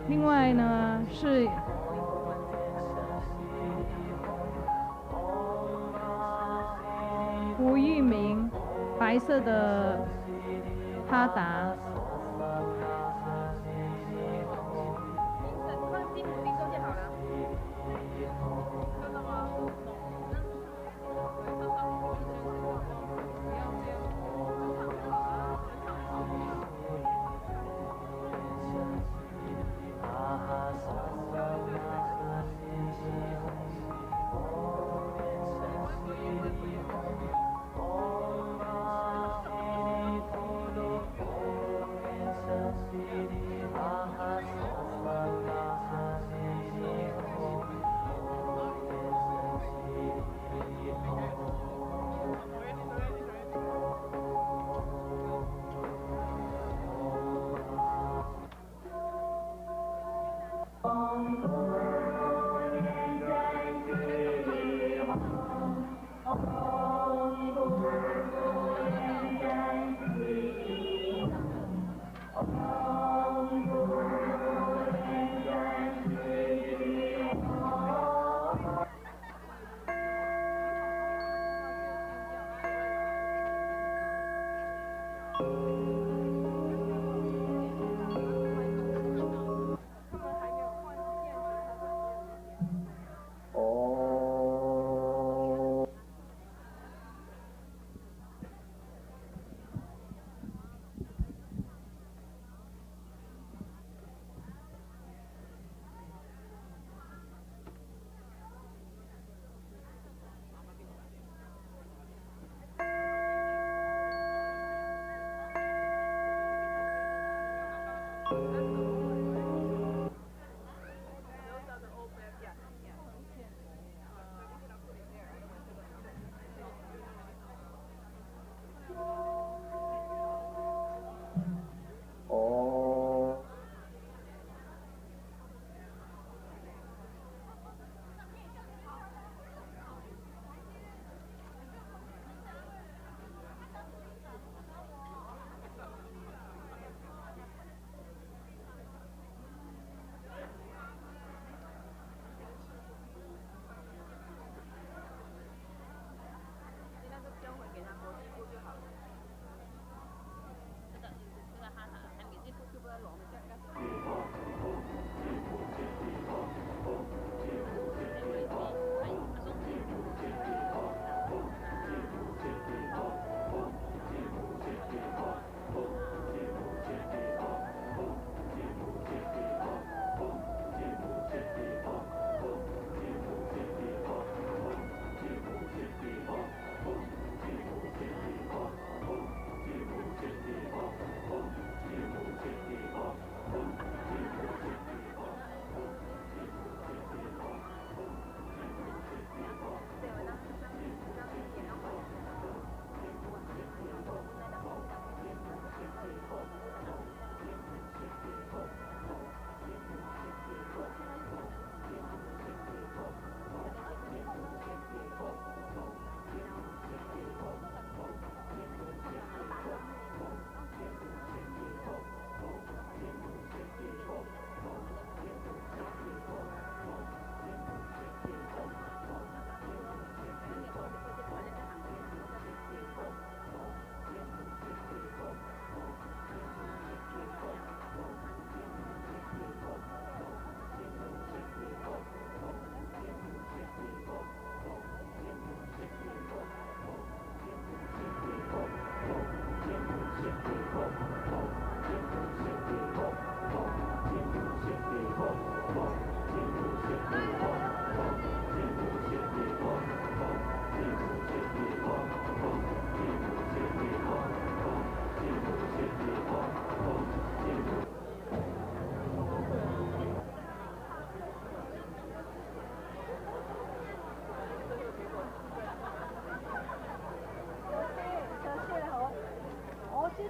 另外呢是吴玉明，白色的哈达。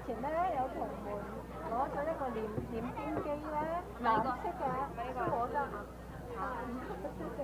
前咧有同門攞咗一個念經機咧，藍色嘅，都攞得啊，謝謝。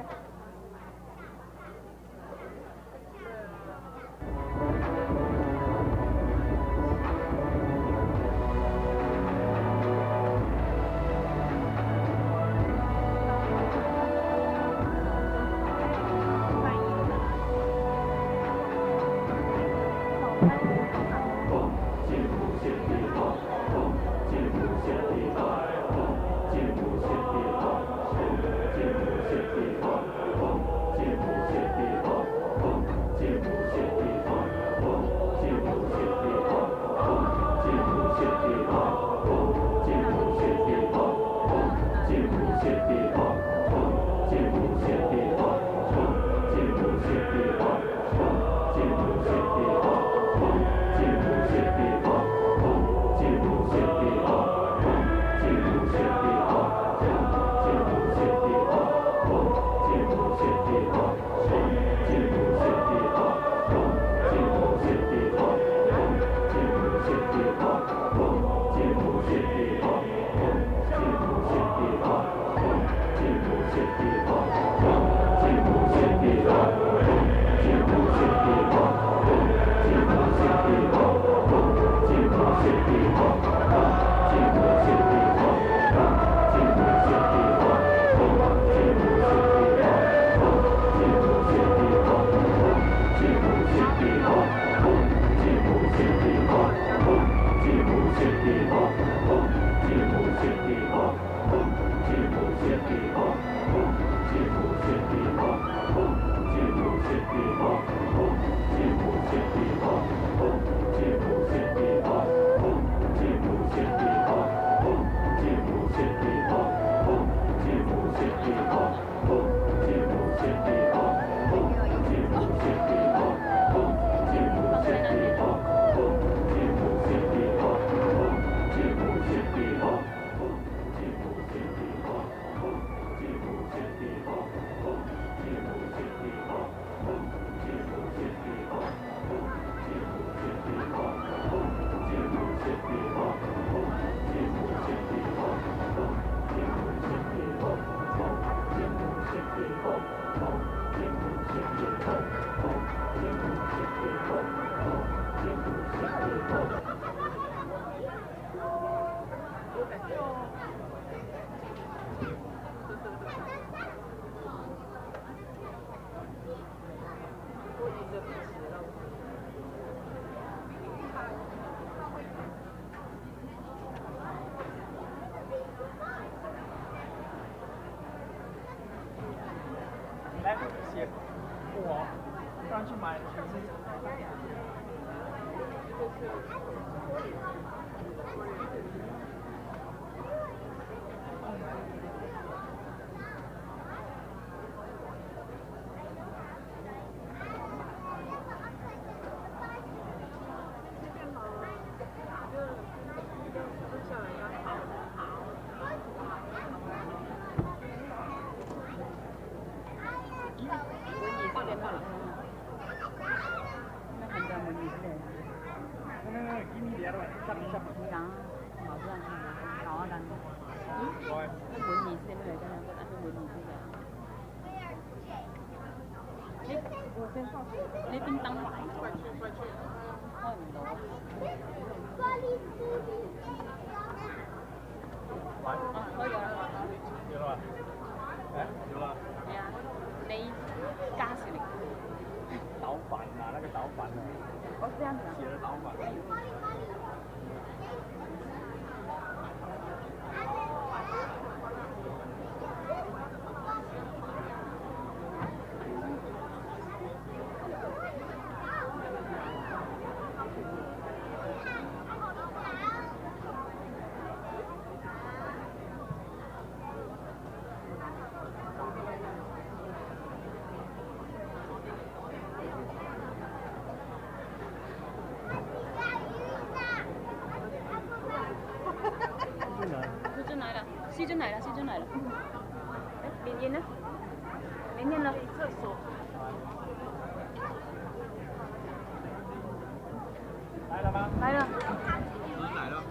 来，写我刚去买全是。呢邊燈壞咗，開唔到。開咗啦。有啦。有啦。係啊，你加時力。倒反啊，那個倒反啊。哦，這樣子啊。寫了倒反。西珍来了，西珍来了。哎，连烟呢？连烟呢？厕所。来了吗？来了。来了。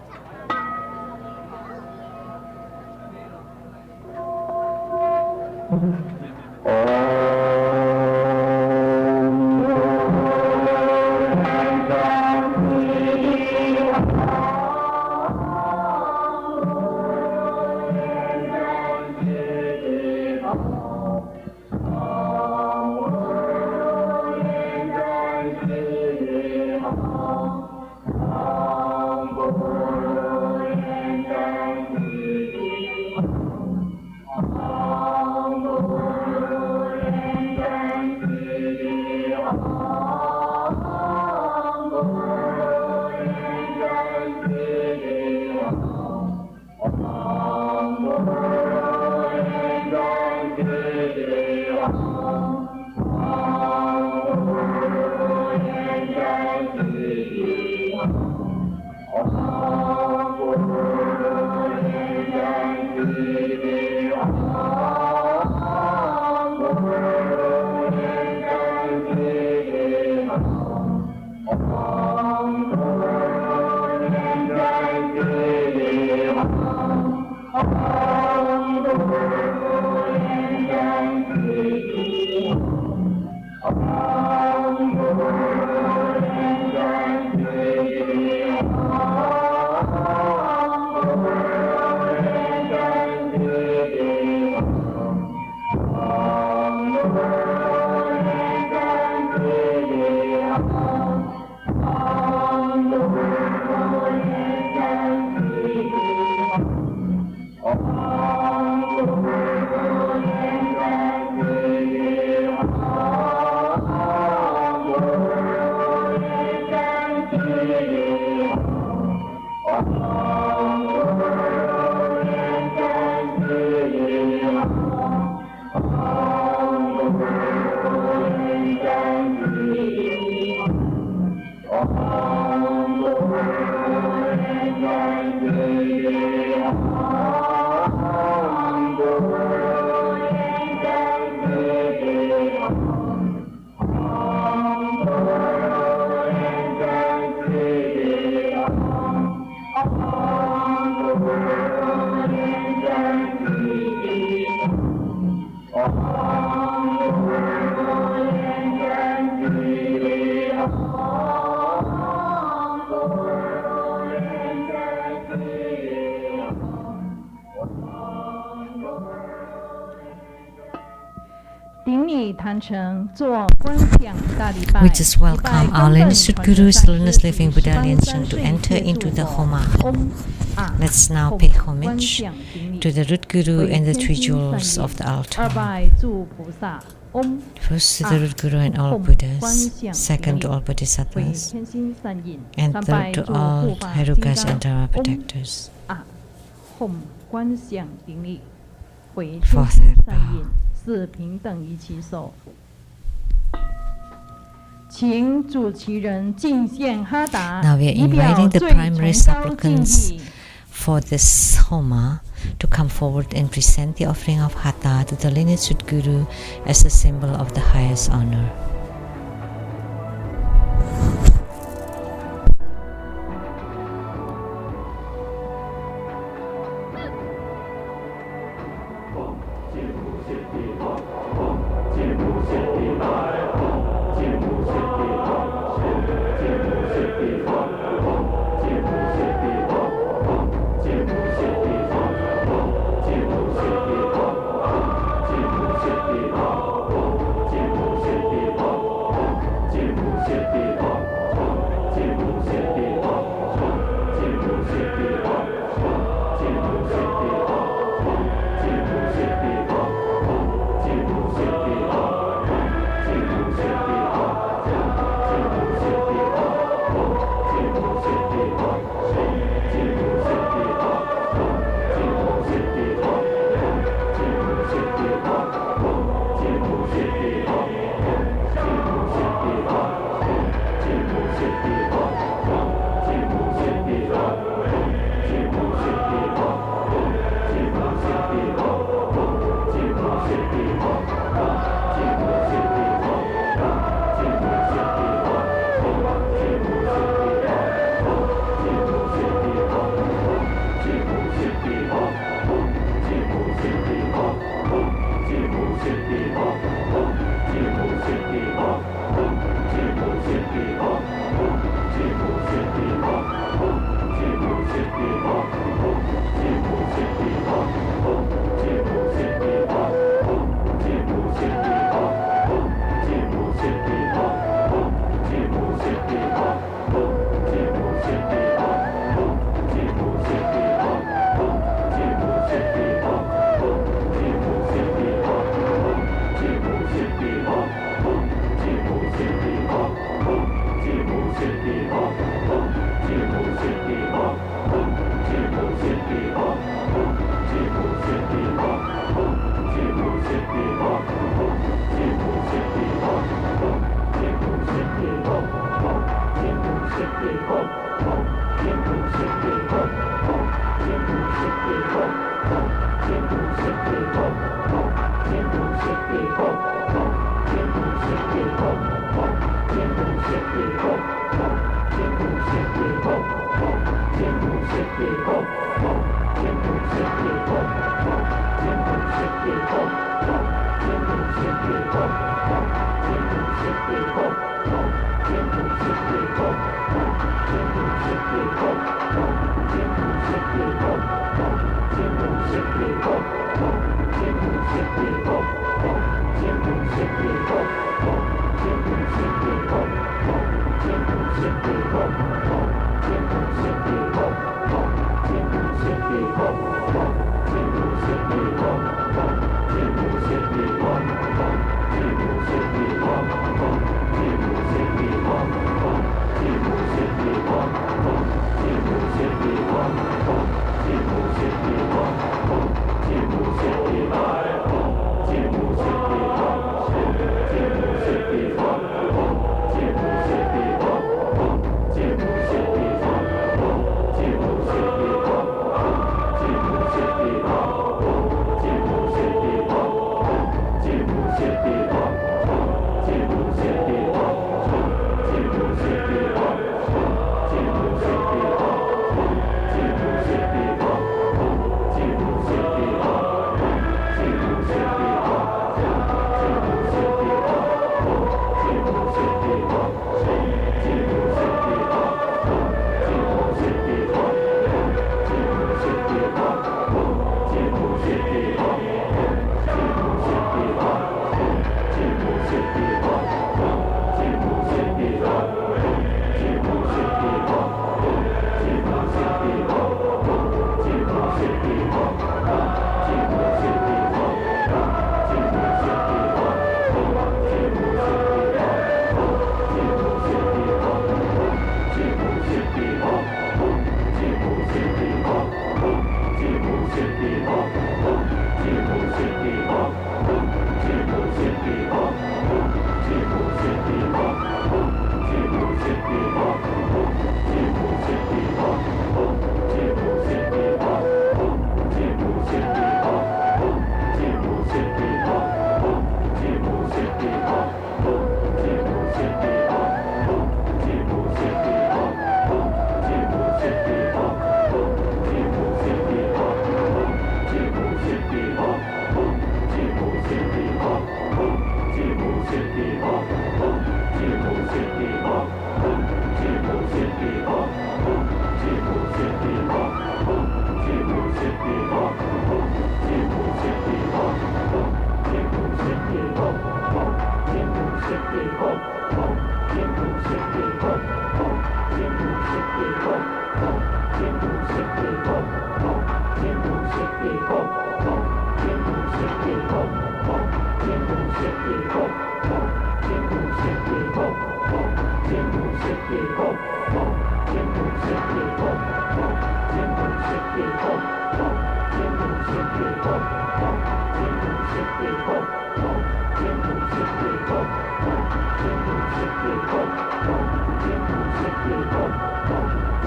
We just welcome our lineage Guru's Luminous Living Buddha Lienchen to enter into the Homa. Let's now pay homage to the root Guru and the three jewels of the altar. First to the root Guru and all Buddhas, second to all Bodhisattvas, and third to all Herukas and Dharma protectors. Fourth head bow. Now we are inviting the primary supplicants for this Homa to come forward and present the offering of Hatha to the lineage root Guru as a symbol of the highest honor.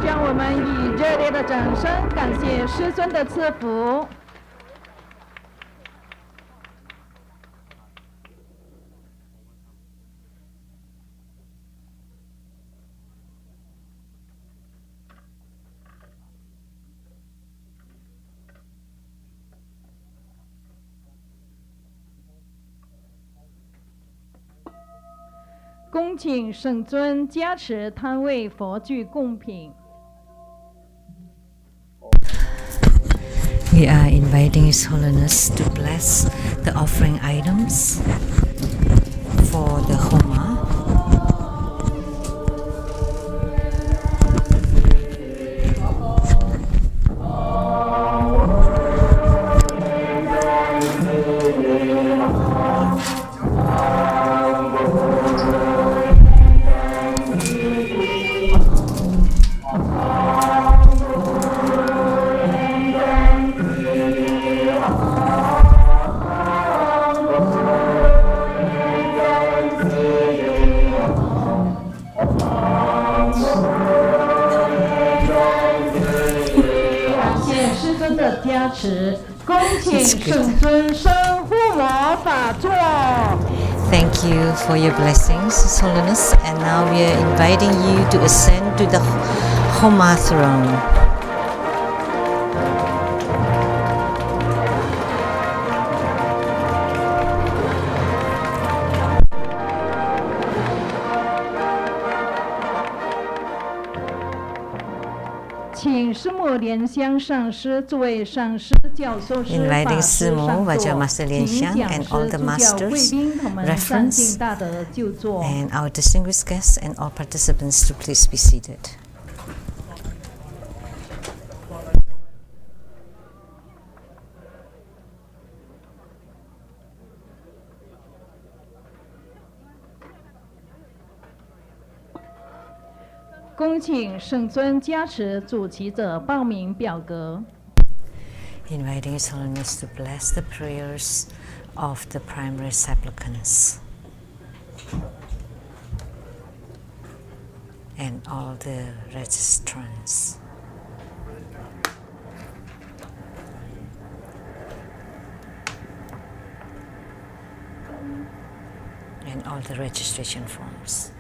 让我们以热烈的掌声感谢师尊的赐福。恭请圣尊加持摊位佛具供品。We are inviting His Holiness to bless the offering items for the Homa.加持，恭请圣尊生护摩法座。Thank you for your blessings, His Holiness. And now we are inviting you to ascend to the Homa throne. Inviting Simu, Vajra Master Lian Xiang, and all the masters, reference, and our distinguished guests and all participants to please be seated. Inviting His Holiness to bless the prayers of the primary supplicants and all the registrants. And all the registration forms.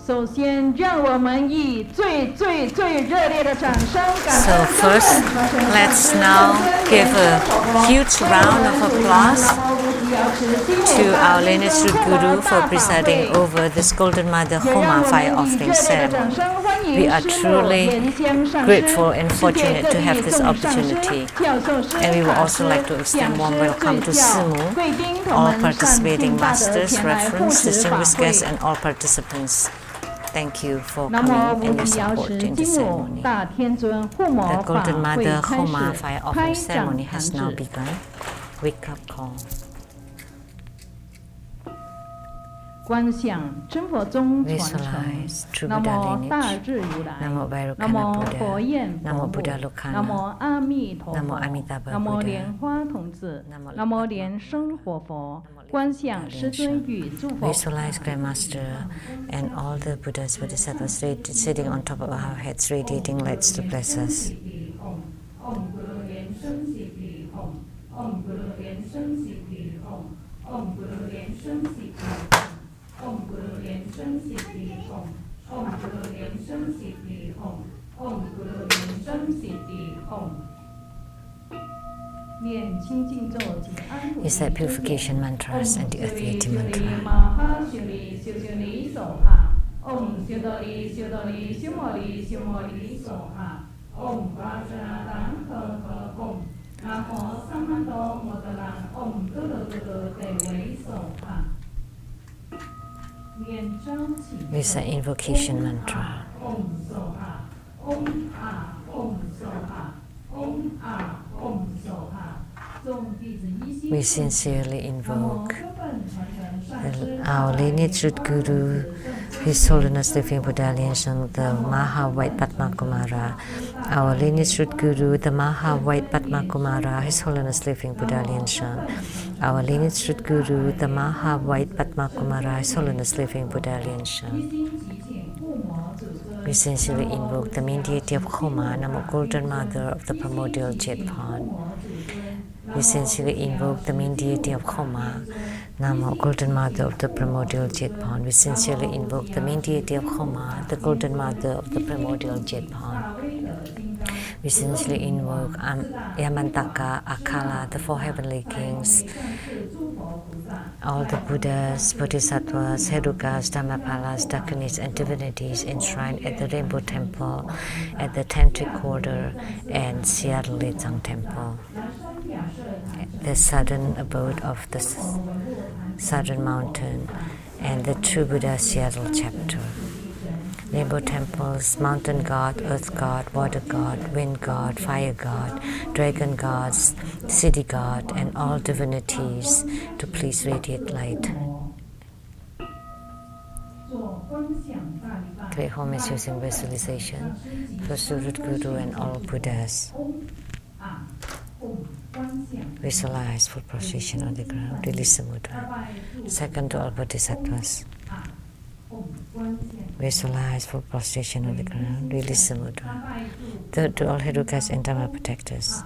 So first, let's now give a huge round of applause to our lineage root guru for presiding over this Golden Mother Homa fire offering ceremony. We are truly grateful and fortunate to have this opportunity. And we would also like to extend warm welcome to Simu, all participating masters, reference, distinguished guests, and all participants. Thank you for coming and your support in this ceremony. The Golden Mother Homa fire offering ceremony has now begun. Wake up call. Visualize true Buddha lineage. Namo Vairocana Buddha. Namo Buddha Lokana. Namo Amitabha Buddha. Namo 莲花童子。Namo 莲生活佛。观想师尊与诸佛。 Visualize Grandmaster and all the Buddhas, Bodhisattvas sitting on top of our heads, radiating lights to bless us. Recite purification mantras and the Earth mantra. Recite invocation mantra. We sincerely invoke our lineage root Guru, His Holiness Living Buddha Liansheng, the Maha White Padma Kumara. Our lineage root Guru, the Maha White Padma Kumara, His Holiness Living Buddha Liansheng. Our lineage root Guru, the Maha White Padma Kumara, His Holiness Living Buddha Liansheng. We sincerely invoke the main deity of Khoma, Namo Golden Mother of the primordial Jet Pond. We sincerely invoke the main deity of Khoma, Namo Golden Mother of the primordial Jet Pond. We sincerely invoke the main deity of Khoma, the Golden Mother of the primordial Jet Pond. We sincerely invoke Yamantaka, Akala, the four heavenly kings, all the Buddhas, Bodhisattvas, Herukas, Dhammapalas, Dakinis, and divinities enshrined at the Rainbow Temple, at the Tantric Quarter, and Seattle Lechang Temple, the southern abode of the Southern Mountain, and the True Buddha Seattle Chapter. Rainbow temples, mountain god, earth god, water god, wind god, fire god, dragon gods, city god, and all divinities to please radiate light. Great home is using visualization for Surut Guru and all Buddhas. Visualize full prostration on the ground, release the mudra. Second, to all Bodhisattvas. Visualize full prostration on the ground, release the mudra. Third, to all Herukas and Dhamma protectors.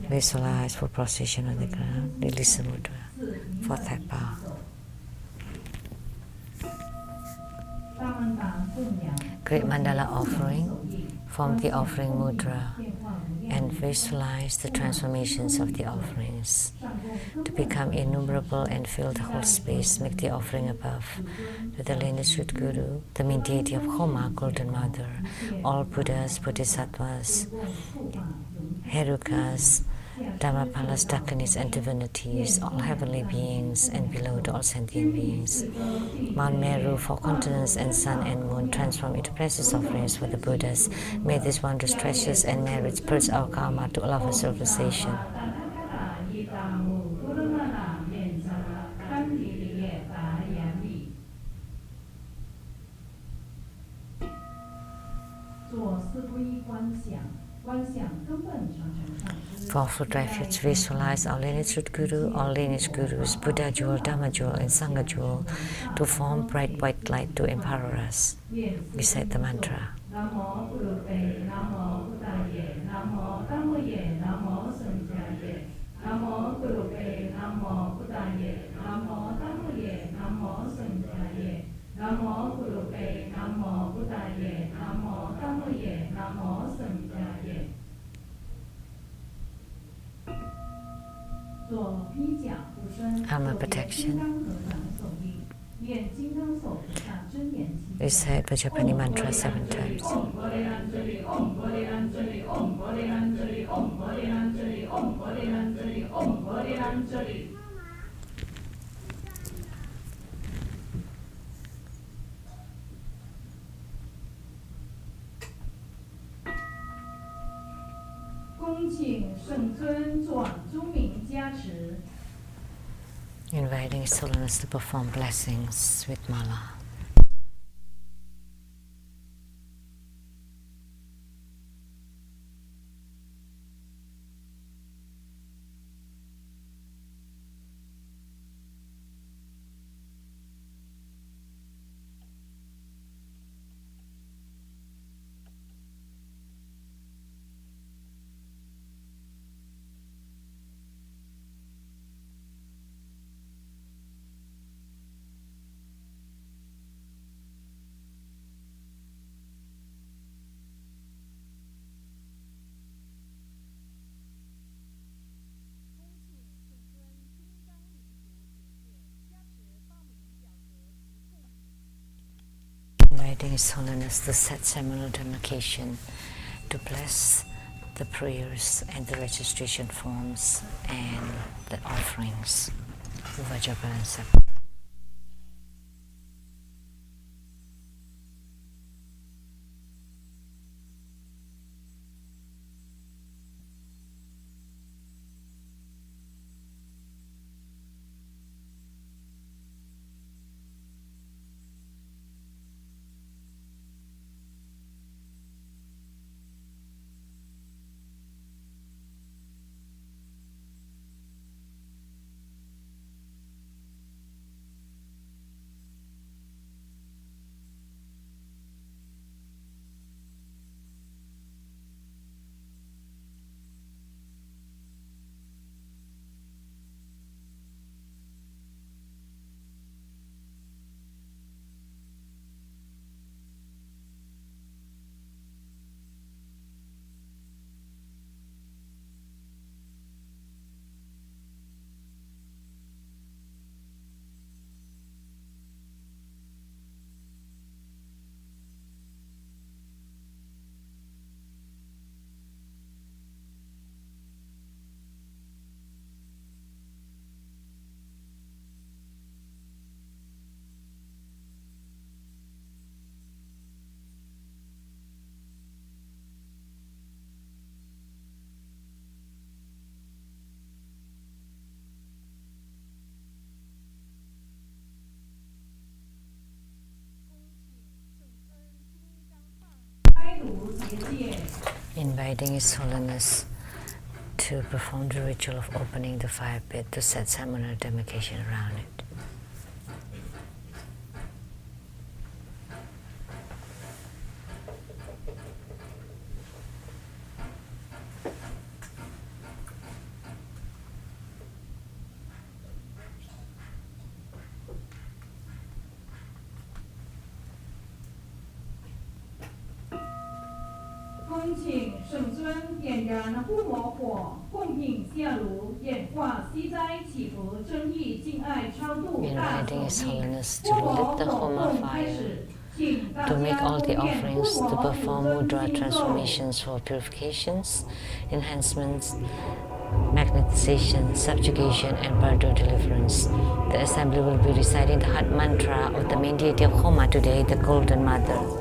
Visualize full prostration on the ground, release the mudra. Fourth head bow. Great mandala offering, form the offering mudra and visualize the transformations of the offerings. To become innumerable and fill the whole space, make the offering above to the lineage root Guru, the main deity of Khoma, Golden Mother, all Buddhas, Bodhisattvas, Herukas, Dhammapalas, Dakinis, and divinities, all heavenly beings, and below to all sentient beings. Mount Meru, four continents, and sun and moon transform into precious offerings for the Buddhas. May these wondrous treasures and merits purge our karma to allow for civilization. For food refuge, visualize our lineage root Guru, all lineage Gurus, Buddha jewel, Dhamma jewel, and Sangha jewel to form bright white light to empower us. Recite the mantra. Namo Gurute, Namo Buddhaye, Namo Dhammaye, Namo Sanghaye. Namo Gurute, Namo Buddhaye, Namo Dhammaye, Namo Sanghaye. Namo Gurute, Namo Buddhaye, Namo Dhammaye, Namo Sanghaye. Karma protection. Recite Vajrapani mantra 7 times. Inviting His Holiness to perform blessings with mala. Inviting His Holiness the set ceremonial demarcation to bless the prayers and the registration forms and the offerings. Vajrapalan. Inviting His Holiness to perform the ritual of opening the fire pit to set ceremonial demarcation around it. Inviting His Holiness to lit the Homa fire, to make all the offerings, to perform mudra transformations for purifications, enhancements, magnetization, subjugation, and pardon deliverance. The assembly will be reciting the heart mantra of the main deity of Homa today, the Golden Mother.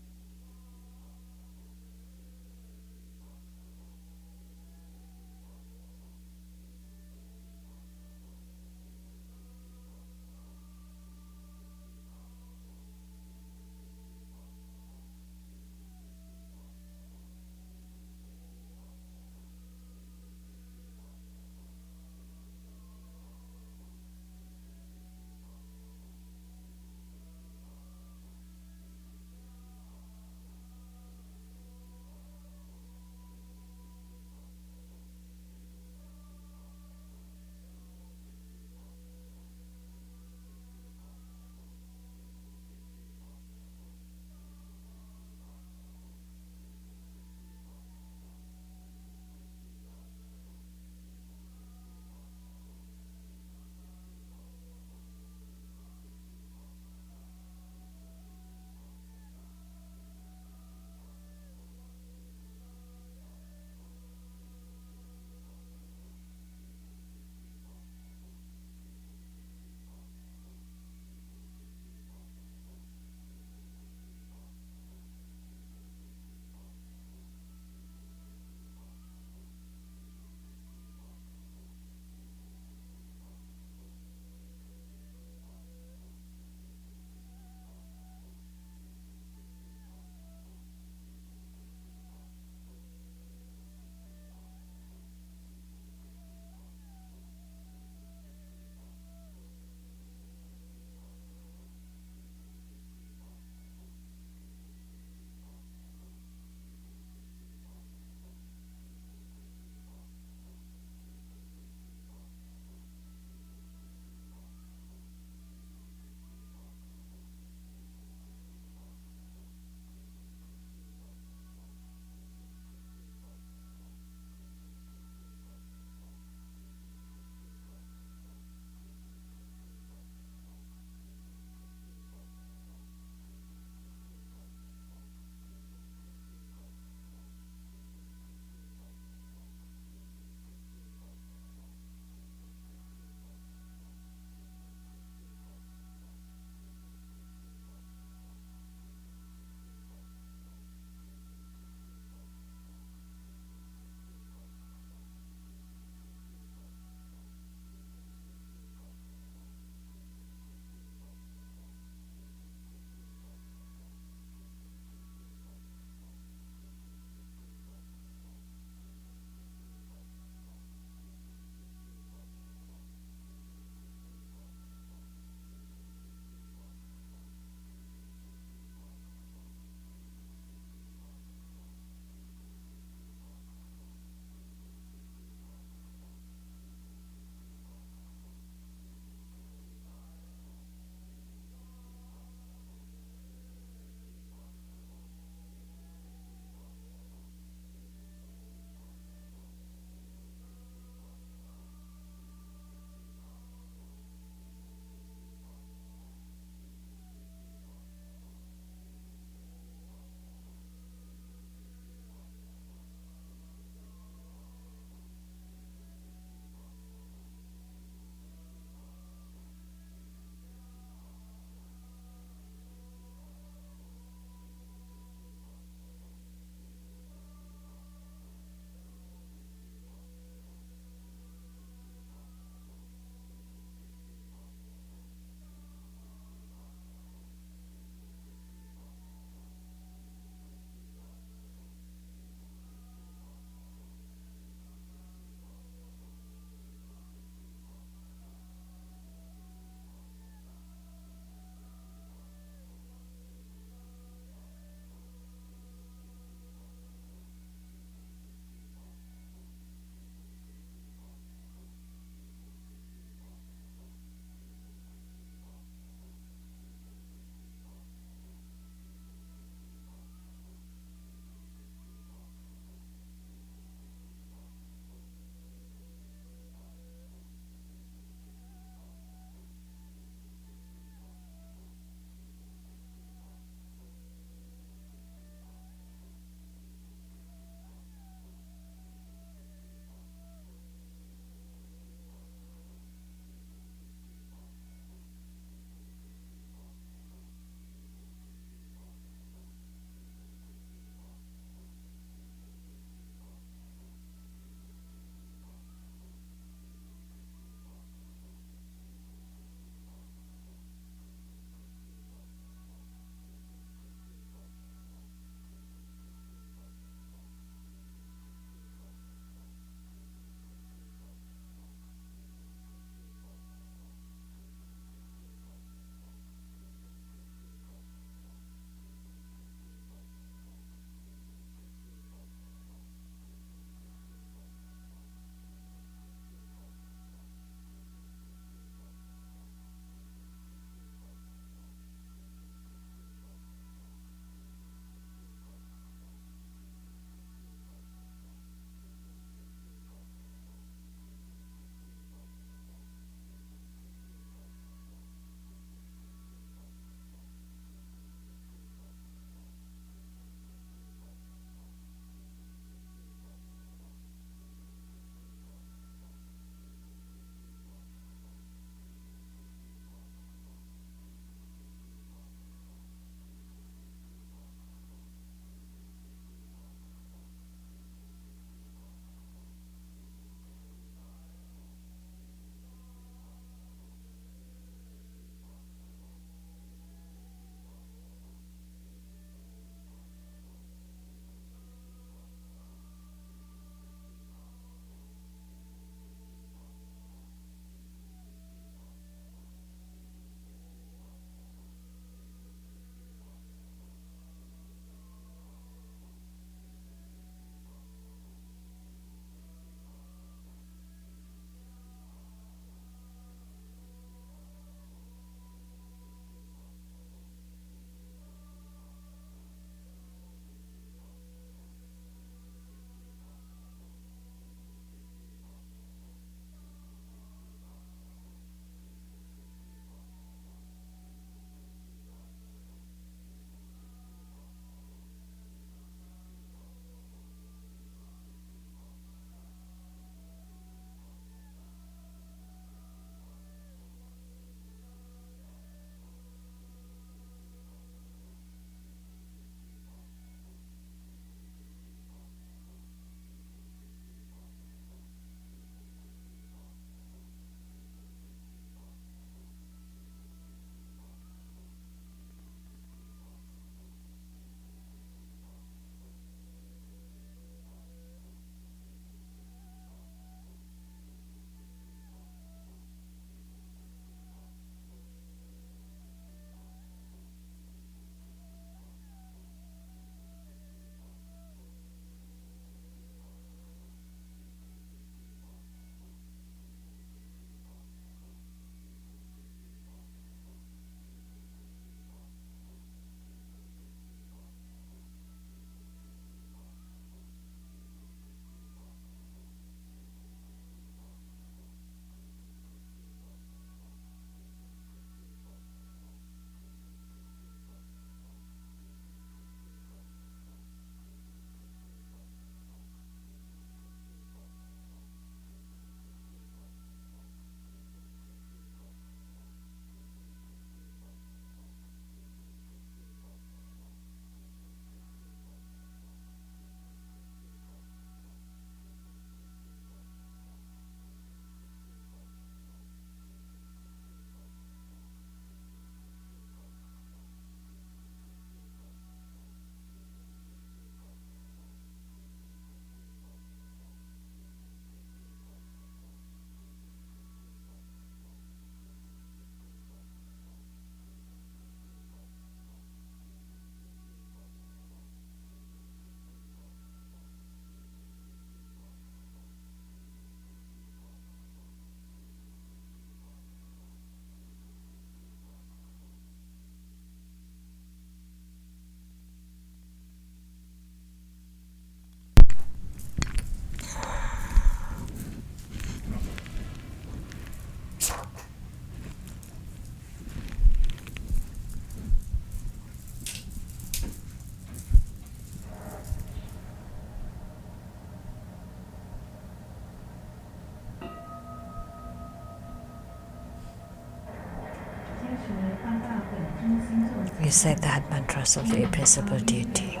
We say the heart mantras of the principal deity.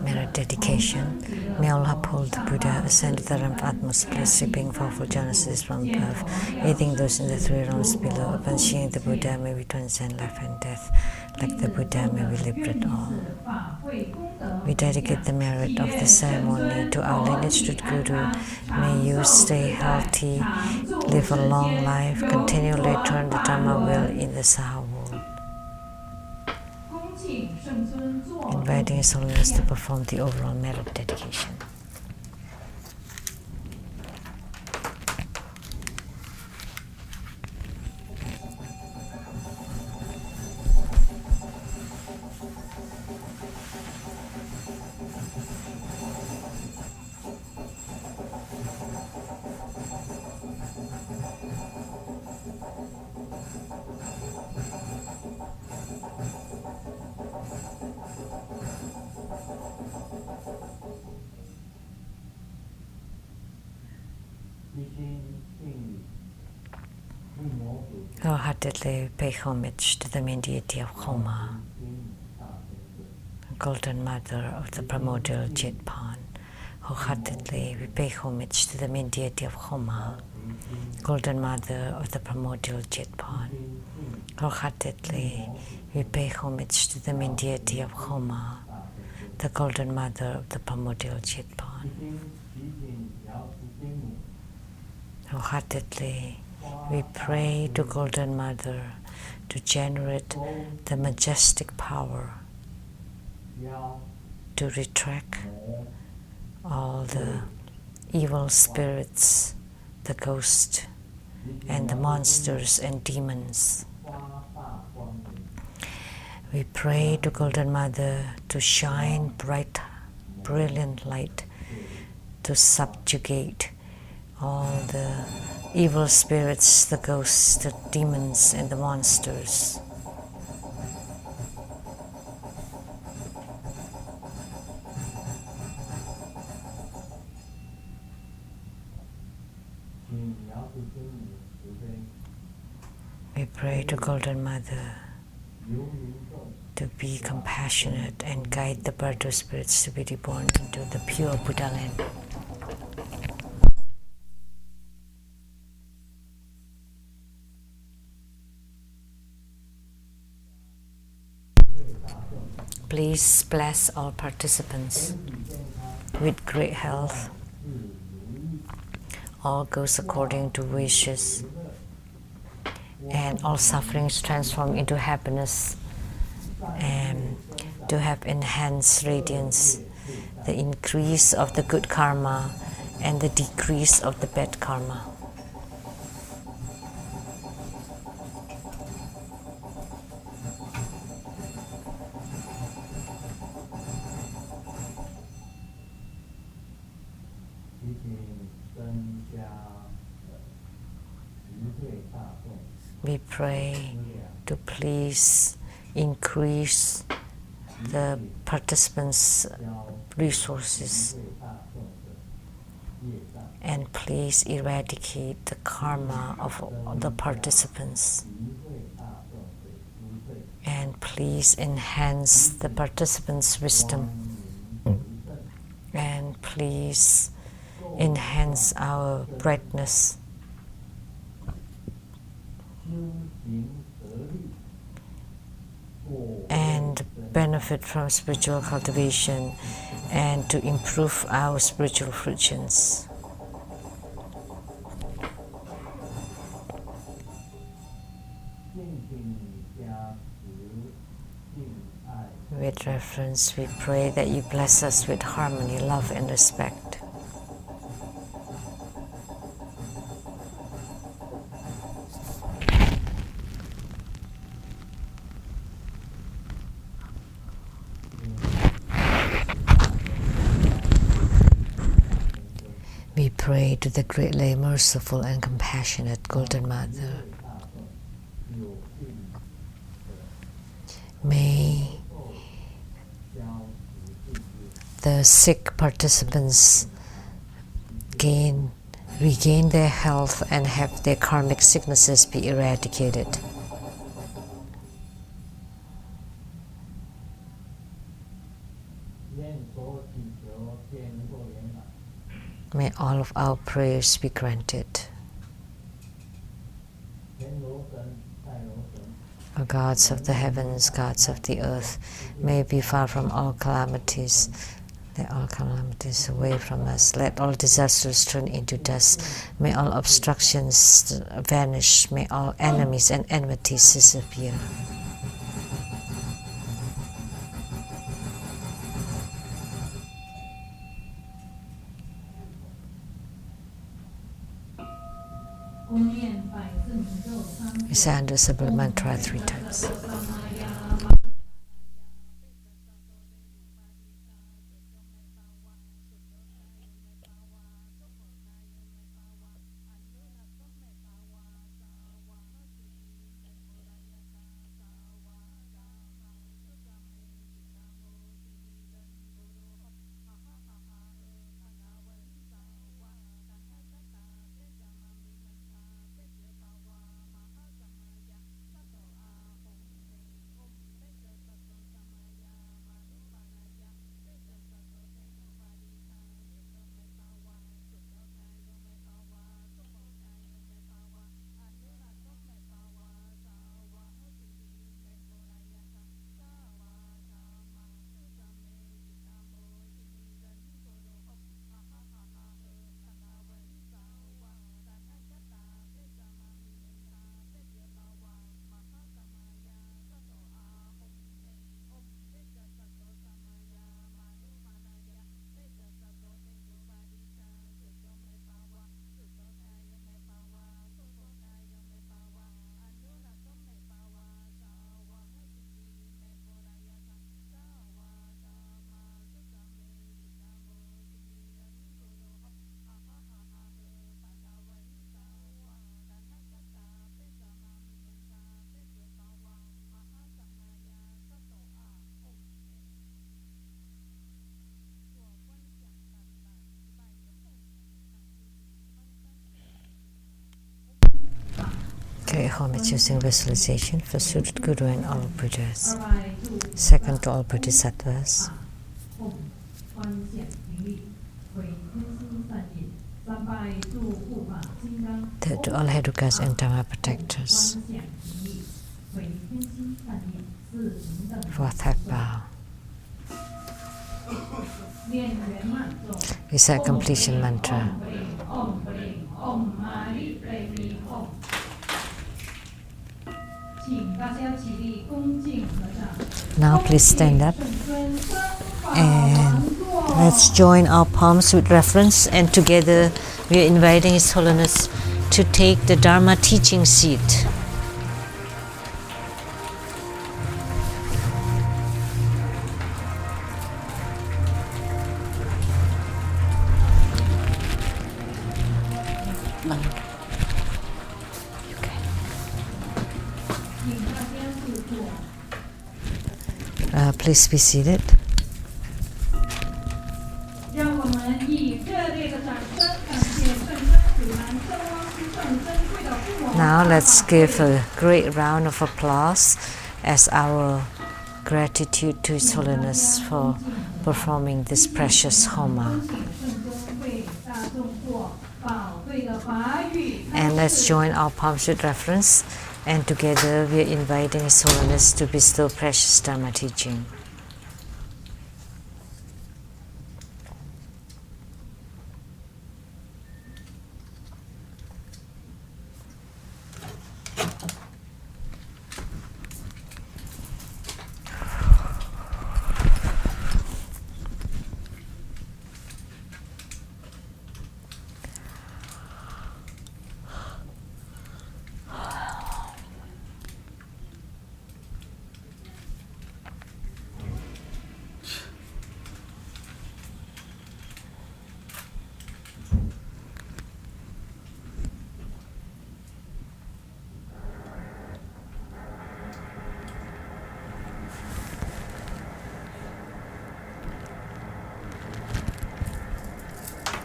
Merit dedication. May all uphold the Buddha, ascend to the realm of utmost bliss, reaping fourfold genesis from birth, aiding those in the three realms below. Upon seeing the Buddha, may we transcend life and death. Like the Buddha, may we liberate all. We dedicate the merit of the ceremony to our lineage Guru. May you stay healthy, live a long life, continually turn the Dharma wheel in the Saha world. Inviting His Holiness to perform the overall merit dedication. Wholeheartedly pay homage to the main deity of Homa, Golden Mother of the primordial Jetpan. Wholeheartedly we pay homage to the main deity of Homa, Golden Mother of the primordial Jetpan. Wholeheartedly we pay homage to the main deity of Homa, the Golden Mother of the primordial Jetpan. Wholeheartedly we pray to Golden Mother to generate the majestic power to retract all the evil spirits, the ghosts, and the monsters and demons. We pray to Golden Mother to shine bright, brilliant light to subjugate all the evil spirits, the ghosts, the demons, and the monsters. We pray to Golden Mother to be compassionate and guide the bird of spirits to be reborn into the pure Buddha land. Please bless all participants with great health. All goes according to wishes, and all sufferings transform into happiness, and to have enhanced radiance, the increase of the good karma and the decrease of the bad karma. We pray to please increase the participants' resources and please eradicate the karma of the participants, and please enhance the participants' wisdom, and please enhance our brightness. And benefit from spiritual cultivation and to improve our spiritual fruitions. With reverence, we pray that you bless us with harmony, love, and respect. We pray to the greatly merciful and compassionate Golden Mother. May the sick participants regain their health and have their karmic sicknesses be eradicated. May all of our prayers be granted. O gods of the heavens, gods of the earth, may be far from all calamities. Let all calamities away from us. Let all disasters turn into dust. May all obstructions vanish. May all enemies and enmities disappear. Recite the Sibyl mantra 3 times. Carry home its using visualization for suited Guru and all Buddhas. Second, to all Bodhisattvas. Third, to all Hedukas and Dhamma protectors. Fourth, head bow. Recite completion mantra. Now please stand up and let's join our palms with reverence, and together we are inviting His Holiness to take the Dharma teaching seat. Please be seated. Now let's give a great round of applause as our gratitude to His Holiness for performing this precious Homa. And let's join our palms with reverence, and together we are inviting His Holiness to bestow precious Dharma teaching.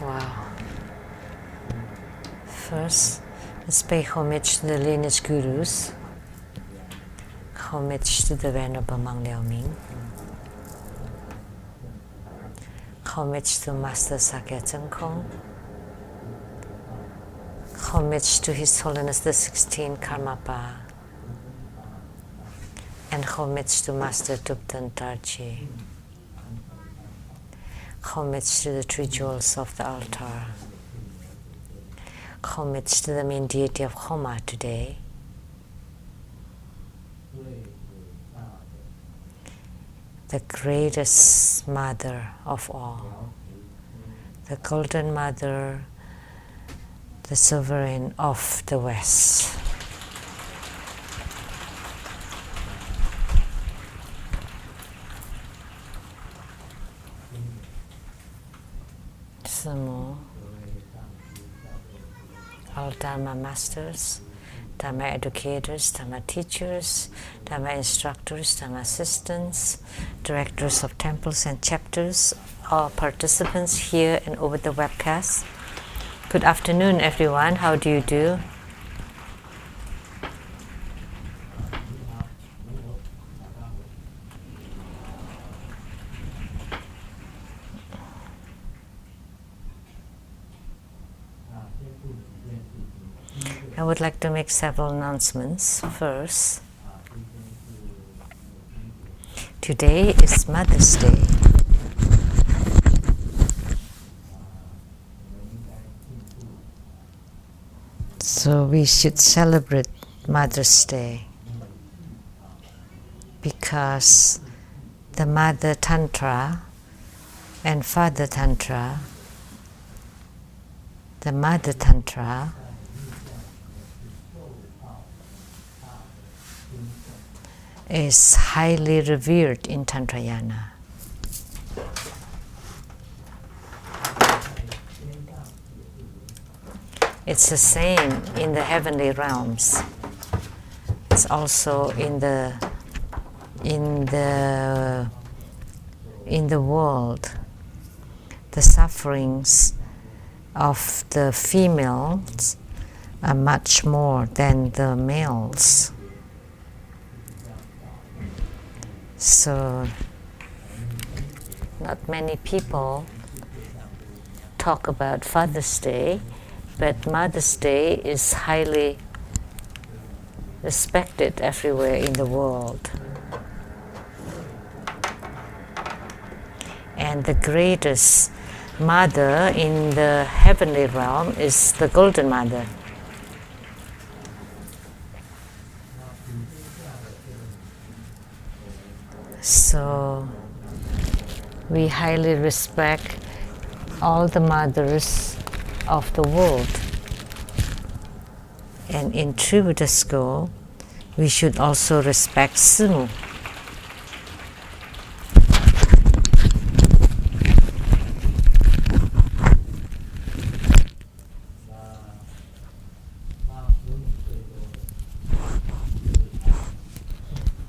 Wow. First, let's pay homage to the lineage gurus. Homage to the Venerable Mang Liao Ming. Homage to Master Sakya Cheng Kong. Homage to His Holiness the 16th Karmapa. And homage to Master Thupten Tarji. Homage to the three jewels of the altar. Homage to the main deity of Homa today. The greatest mother of all. The Golden Mother, the sovereign of the West. Some more. All Dharma masters, Dharma educators, Dharma teachers, Dharma instructors, Dharma assistants, directors of temples and chapters, all participants here and over the webcast. Good afternoon, everyone. How do you do? I would like to make several announcements. First, today is Mother's Day. So we should celebrate Mother's Day because the Mother Tantra and Father Tantra, the Mother Tantra is highly revered in Tantrayana. It's the same in the heavenly realms. It's also in the world. The sufferings of the females are much more than the males. So, not many people talk about Father's Day, but Mother's Day is highly respected everywhere in the world. And the greatest mother in the heavenly realm is the Golden Mother. So we highly respect all the mothers of the world. And in true Buddha school, we should also respect Simu.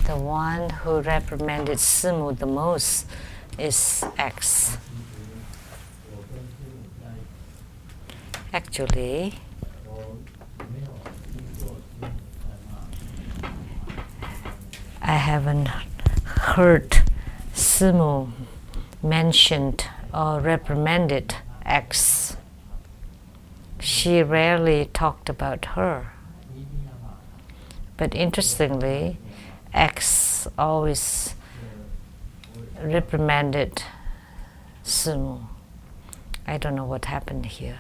The one who reprimanded Simu the most is X. Actually, I haven't heard Simu mentioned or reprimanded X. She rarely talked about her. But interestingly, X always reprimanded Simu. I don't know what happened here.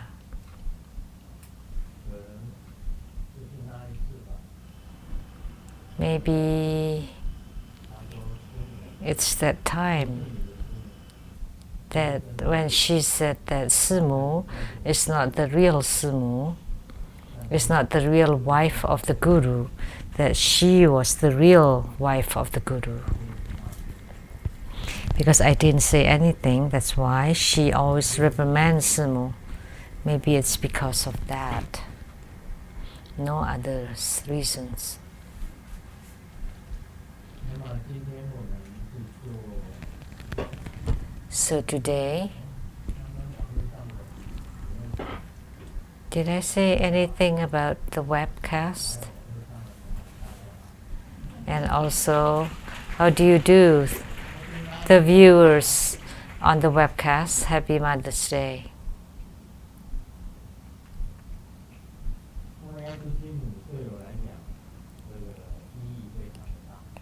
Maybe it's that time that when she said that Simu is not the real Simu, is not the real wife of the Guru, that she was the real wife of the Guru. Because I didn't say anything, that's why she always reprimands Simu. Maybe it's because of that. No other reasons. So today, Did I say anything about the webcast? And also, how do you do, the viewers on the webcast? Happy Mother's Day.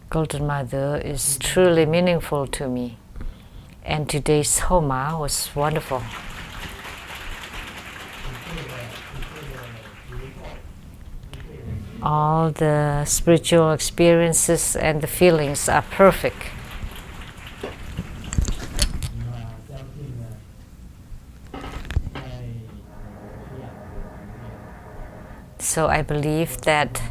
Golden Mother is truly meaningful to me, and today's Homa was wonderful. All the spiritual experiences and the feelings are perfect. So I believe that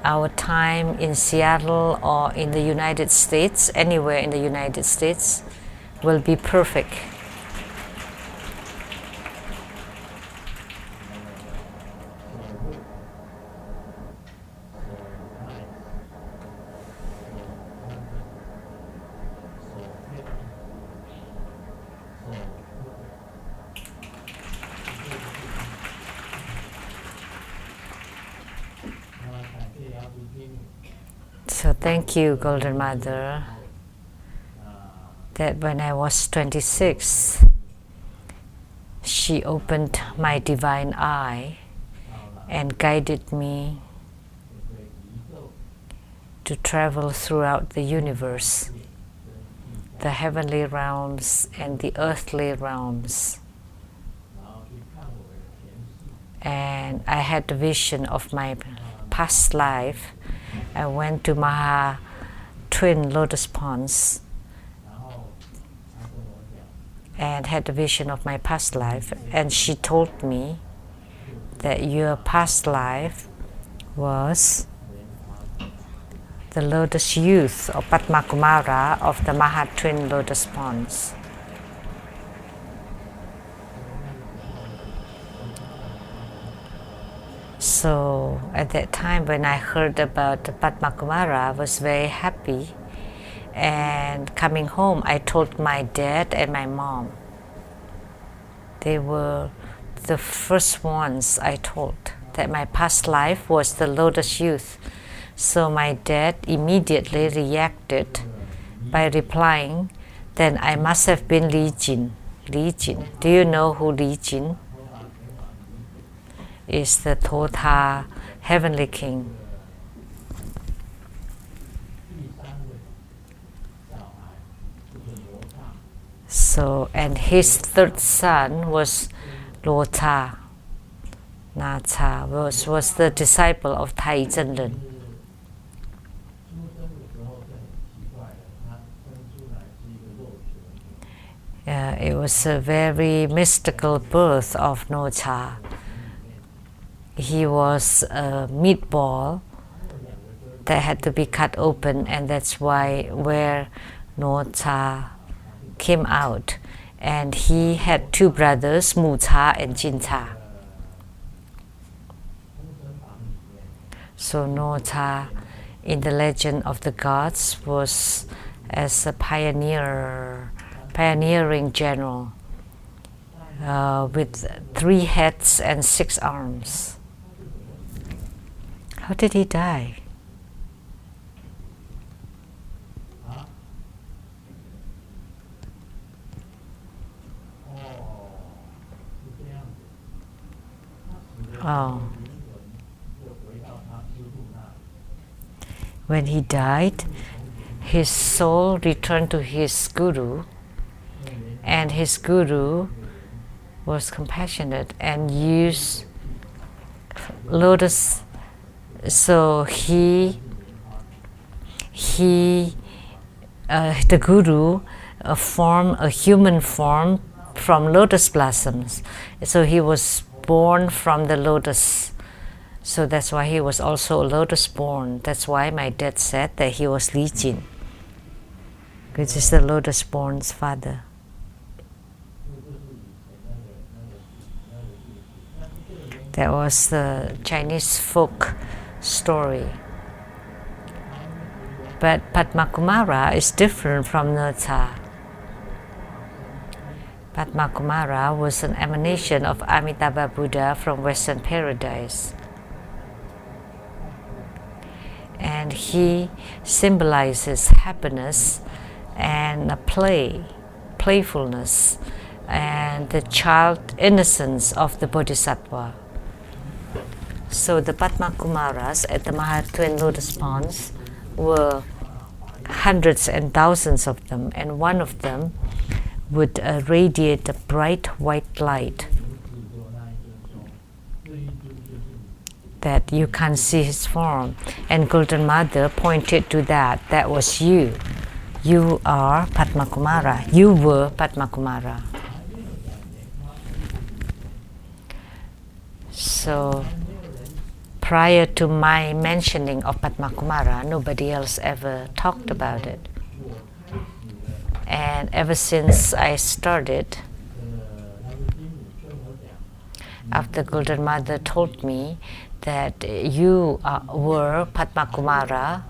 our time in Seattle or in the United States, anywhere in the United States, will be perfect. So thank you, Golden Mother, that when I was 26, she opened my divine eye and guided me to travel throughout the universe, the heavenly realms and the earthly realms. And I had the vision of my past life. I went to Maha Twin Lotus Ponds and had a vision of my past life, and she told me that your past life was the lotus youth or Padma Kumara of the Maha Twin Lotus Ponds. So at that time when I heard about Padma Kumara, I was very happy, and coming home I told my dad and my mom. They were the first ones I told that my past life was the lotus youth. So my dad immediately reacted by replying that I must have been Li Jin. Li Jin. Do you know who Li Jin is? The Thota heavenly king. So, and his third son was Lota Nacha, was the disciple of Tai Zhenren. It was a very mystical birth of Nocha. He was a meatball that had to be cut open, and that's why where Nocha came out. And he had two brothers, Mucha and Jincha. So Nocha, in the legend of the gods, was as a pioneering general with 3 heads and 6 arms. How did he die? Oh. When he died, his soul returned to his guru, and his guru was compassionate and used lotus. So the guru formed a human form from lotus blossoms. So he was born from the lotus. So that's why he was also a lotus born. That's why my dad said that he was Li Jin, which is the lotus born's father. That was the Chinese folk story. But Padma Kumara is different from Nocha. Padmakumara was an emanation of Amitabha Buddha from Western paradise. And he symbolizes happiness and playfulness, and the child innocence of the Bodhisattva. So the Padmakumaras at the Mahatwin Lotus Ponds were hundreds and thousands of them, and one of them would radiate a bright white light that you can't see his form. And Golden Mother pointed to that. That was you. You are Padmakumara. You were Padmakumara. So prior to my mentioning of Padmakumara, nobody else ever talked about it. And ever since I started, after Golden Mother told me that you were Padmakumara,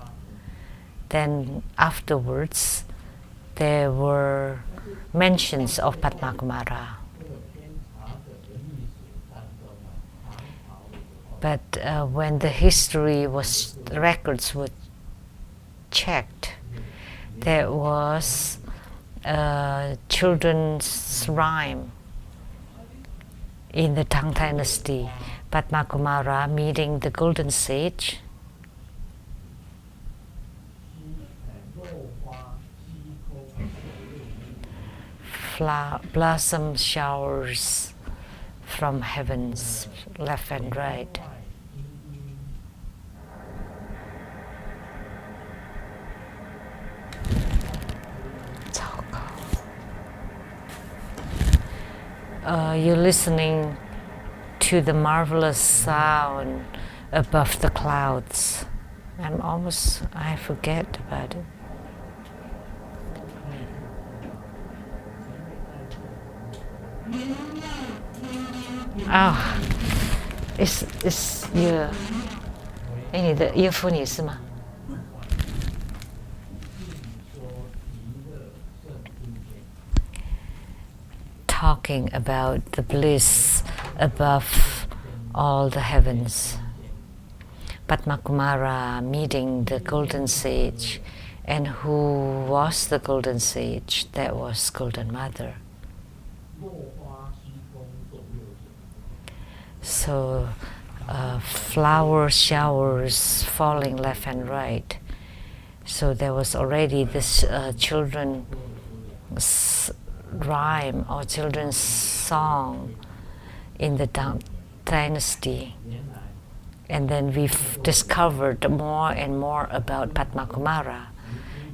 then afterwards there were mentions of Padmakumara. But when the records were checked, there was a children's rhyme in the Tang Dynasty, Padmakumara meeting the golden sage. Blossom showers from heavens, left and right. You're listening to the marvelous sound above the clouds. I forget about it. It's your 你的earphone 也是吗？ Talking about the bliss above all the heavens. Padmakumara meeting the golden sage. And who was the golden sage? That was Golden Mother. So flower showers falling left and right. So there was already this children's rhyme or children's song in the Tang Dynasty. And then we've discovered more and more about Padmakumara.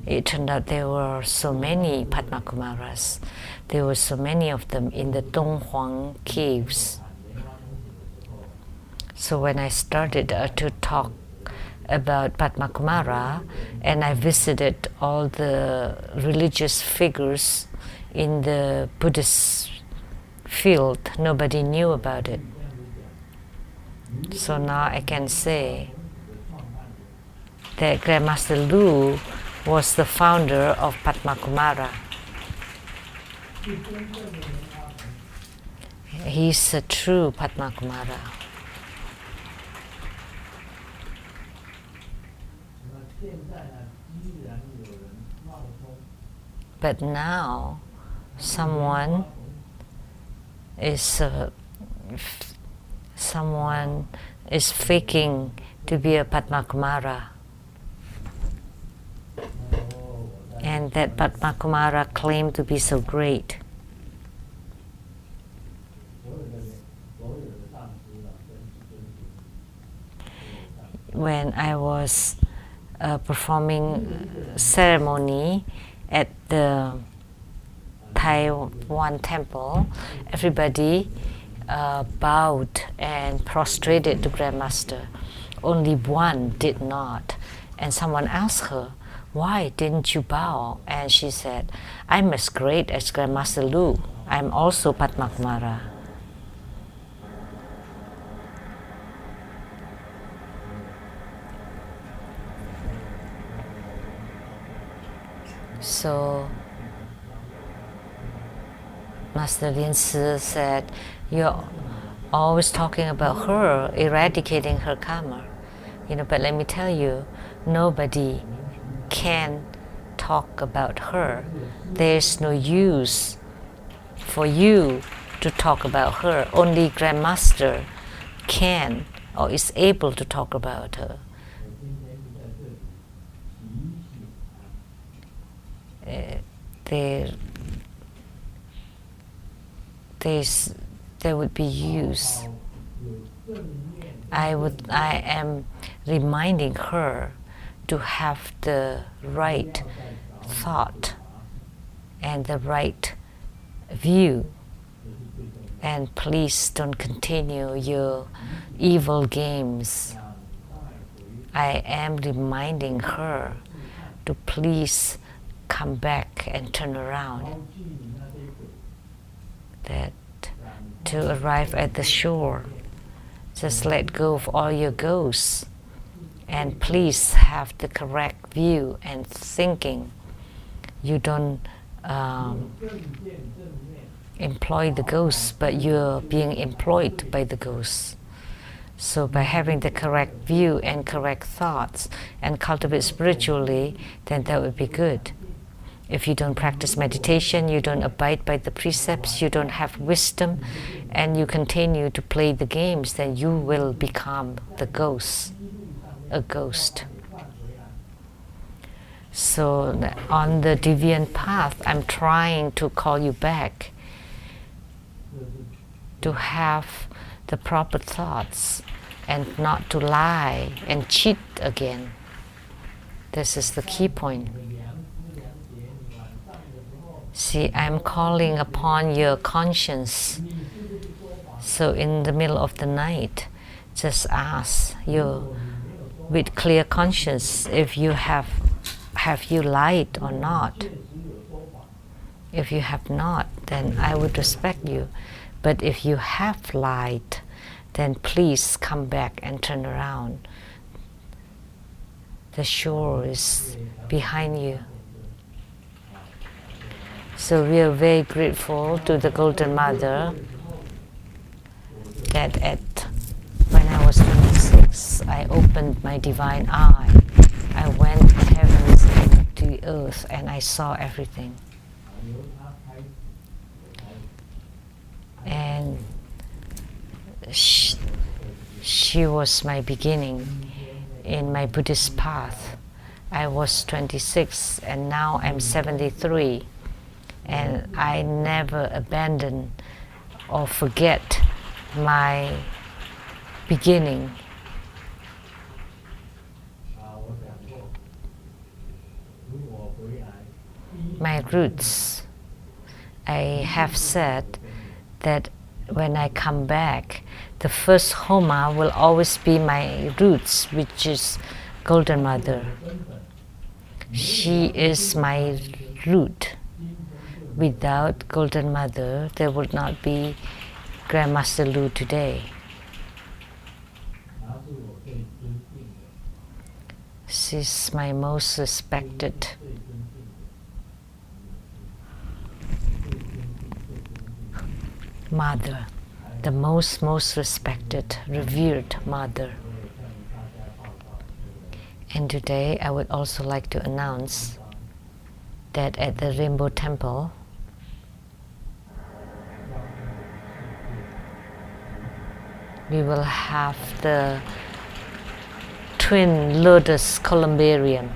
It turned out there were so many Padmakumaras. There were so many of them in the Donghuang caves. So when I started to talk about Padmakumara, and I visited all the religious figures in the Buddhist field, nobody knew about it. So now I can say that Grandmaster Lu was the founder of Padmakumara. He's a true Padmakumara. But now someone is faking to be a Padmakumara, and that Padmakumara claimed to be so great. When I was performing ceremony at the Taiwan temple, everybody bowed and prostrated to Grandmaster. Only one did not. And someone asked her, "Why didn't you bow?" And she said, "I'm as great as Grandmaster Lu. I'm also Padmakumara." So Master Lin Si said, you're always talking about her, eradicating her karma. But let me tell you, nobody can talk about her. There's no use for you to talk about her. Only Grandmaster can or is able to talk about her. There would be use. I am reminding her to have the right thought and the right view, and please don't continue your evil games. I am reminding her to please come back and turn around, that to arrive at the shore, just let go of all your ghosts and please have the correct view and thinking. You don't employ the ghosts, but you're being employed by the ghosts. So by having the correct view and correct thoughts and cultivate spiritually, then that would be good. If you don't practice meditation, you don't abide by the precepts, you don't have wisdom, and you continue to play the games, then you will become the ghost, a ghost. So on the deviant path, I'm trying to call you back to have the proper thoughts and not to lie and cheat again. This is the key point. See, I'm calling upon your conscience. So in the middle of the night, just ask you with clear conscience if you have you lied or not. If you have not, then I would respect you. But if you have lied, then please come back and turn around. The shore is behind you. So we are very grateful to the Golden Mother that when I was 26, I opened my divine eye. I went to heavens and to the earth and I saw everything. And she was my beginning in my Buddhist path. I was 26 and now I'm 73. And I never abandon or forget my beginning. My roots. I have said that when I come back, the first Homa will always be my roots, which is Golden Mother. She is my root. Without Golden Mother, there would not be Grandmaster Lu today. She's my most respected mother, the most respected, revered mother. And today I would also like to announce that at the Rainbow Temple, we will have the twin lotus columbarium.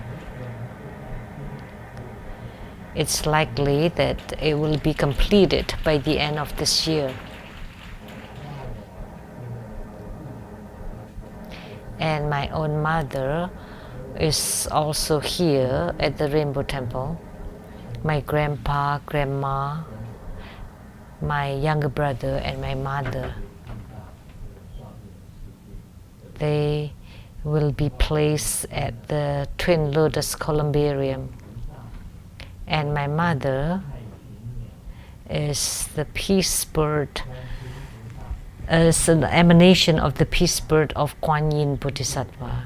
It's likely that it will be completed by the end of this year. And my own mother is also here at the Rainbow Temple. My grandpa, grandma, my younger brother and my mother. They will be placed at the Twin Lotus Columbarium. And my mother is the peace bird, is an emanation of the peace bird of Kuan Yin Bodhisattva.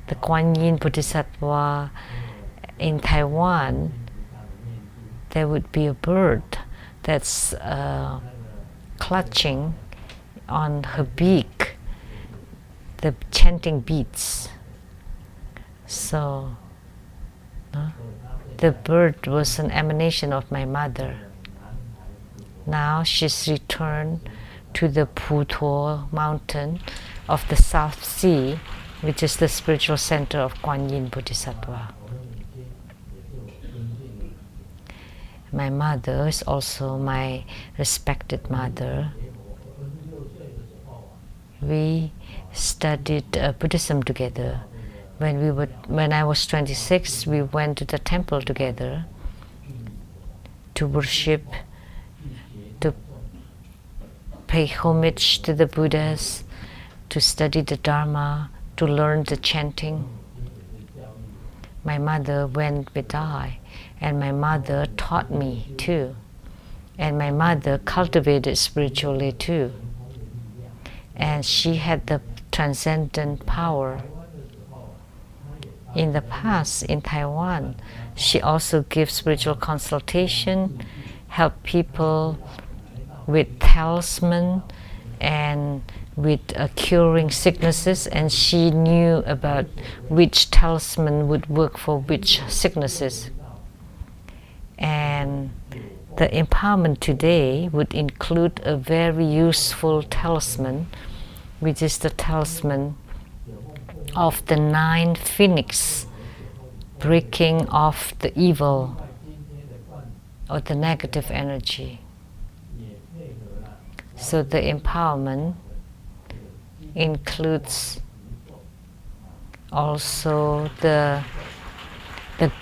The Kuan Yin Bodhisattva in Taiwan, there would be a bird that's clutching on her beak the chanting beads. So the bird was an emanation of my mother. Now she's returned to the Puto mountain of the South Sea, which is the spiritual center of Kuan Yin Bodhisattva. My mother is also my respected mother. We studied Buddhism together. When I was 26, we went to the temple together to worship, to pay homage to the Buddhas, to study the Dharma, to learn the chanting. My mother went with I, and my mother taught me too. And my mother cultivated spiritually too. And she had the transcendent power. In the past, in Taiwan, she also gives spiritual consultation, help people with talisman and with curing sicknesses, and she knew about which talisman would work for which sicknesses. And the empowerment today would include a very useful talisman, which is the talisman of the 9 phoenix, breaking off the evil or the negative energy. So the empowerment includes also the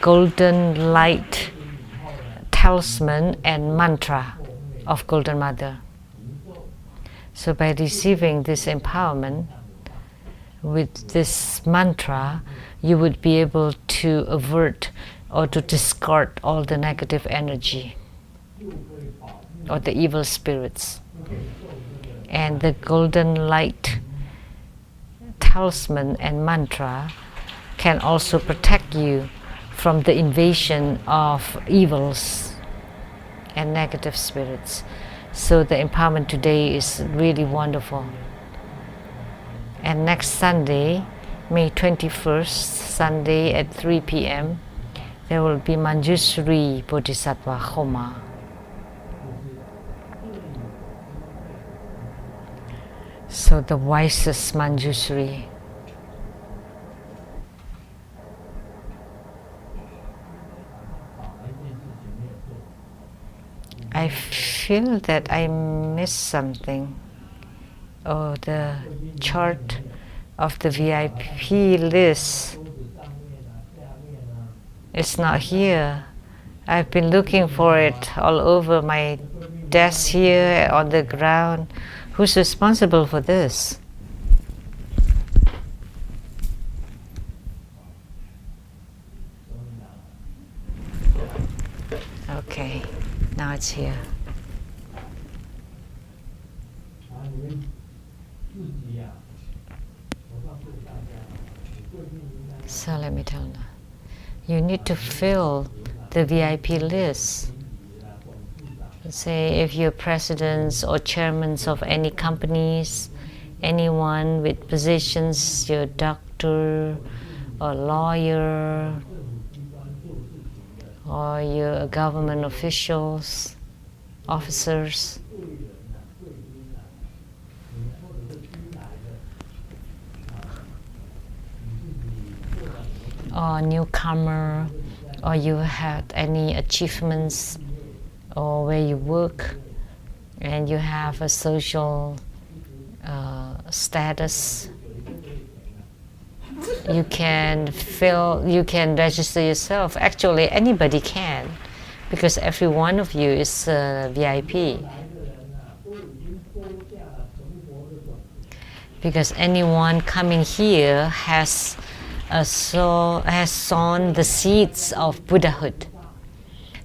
golden light talisman and mantra of Golden Mother. So by receiving this empowerment with this mantra, you would be able to avert or to discard all the negative energy or the evil spirits. And the golden light talisman and mantra can also protect you from the invasion of evils and negative spirits. So the empowerment today is really wonderful. And next Sunday, May 21st, Sunday at 3 p.m., there will be Manjushri Bodhisattva Homa. So the wisest Manjushri. I feel that I missed something. Oh, the chart of the VIP list. It's not here. I've been looking for it all over my desk here, on the ground. Who's responsible for this? Okay, now it's here. So let me tell you. You need to fill the VIP list. Say if you're presidents or chairmen of any companies, anyone with positions, you're a doctor or lawyer, or you're government officials, officers. Or newcomer, or you had any achievements, or where you work and you have a social status, you can register yourself. Actually, anybody can, because every one of you is a VIP. Because anyone coming here has sown the seeds of Buddhahood.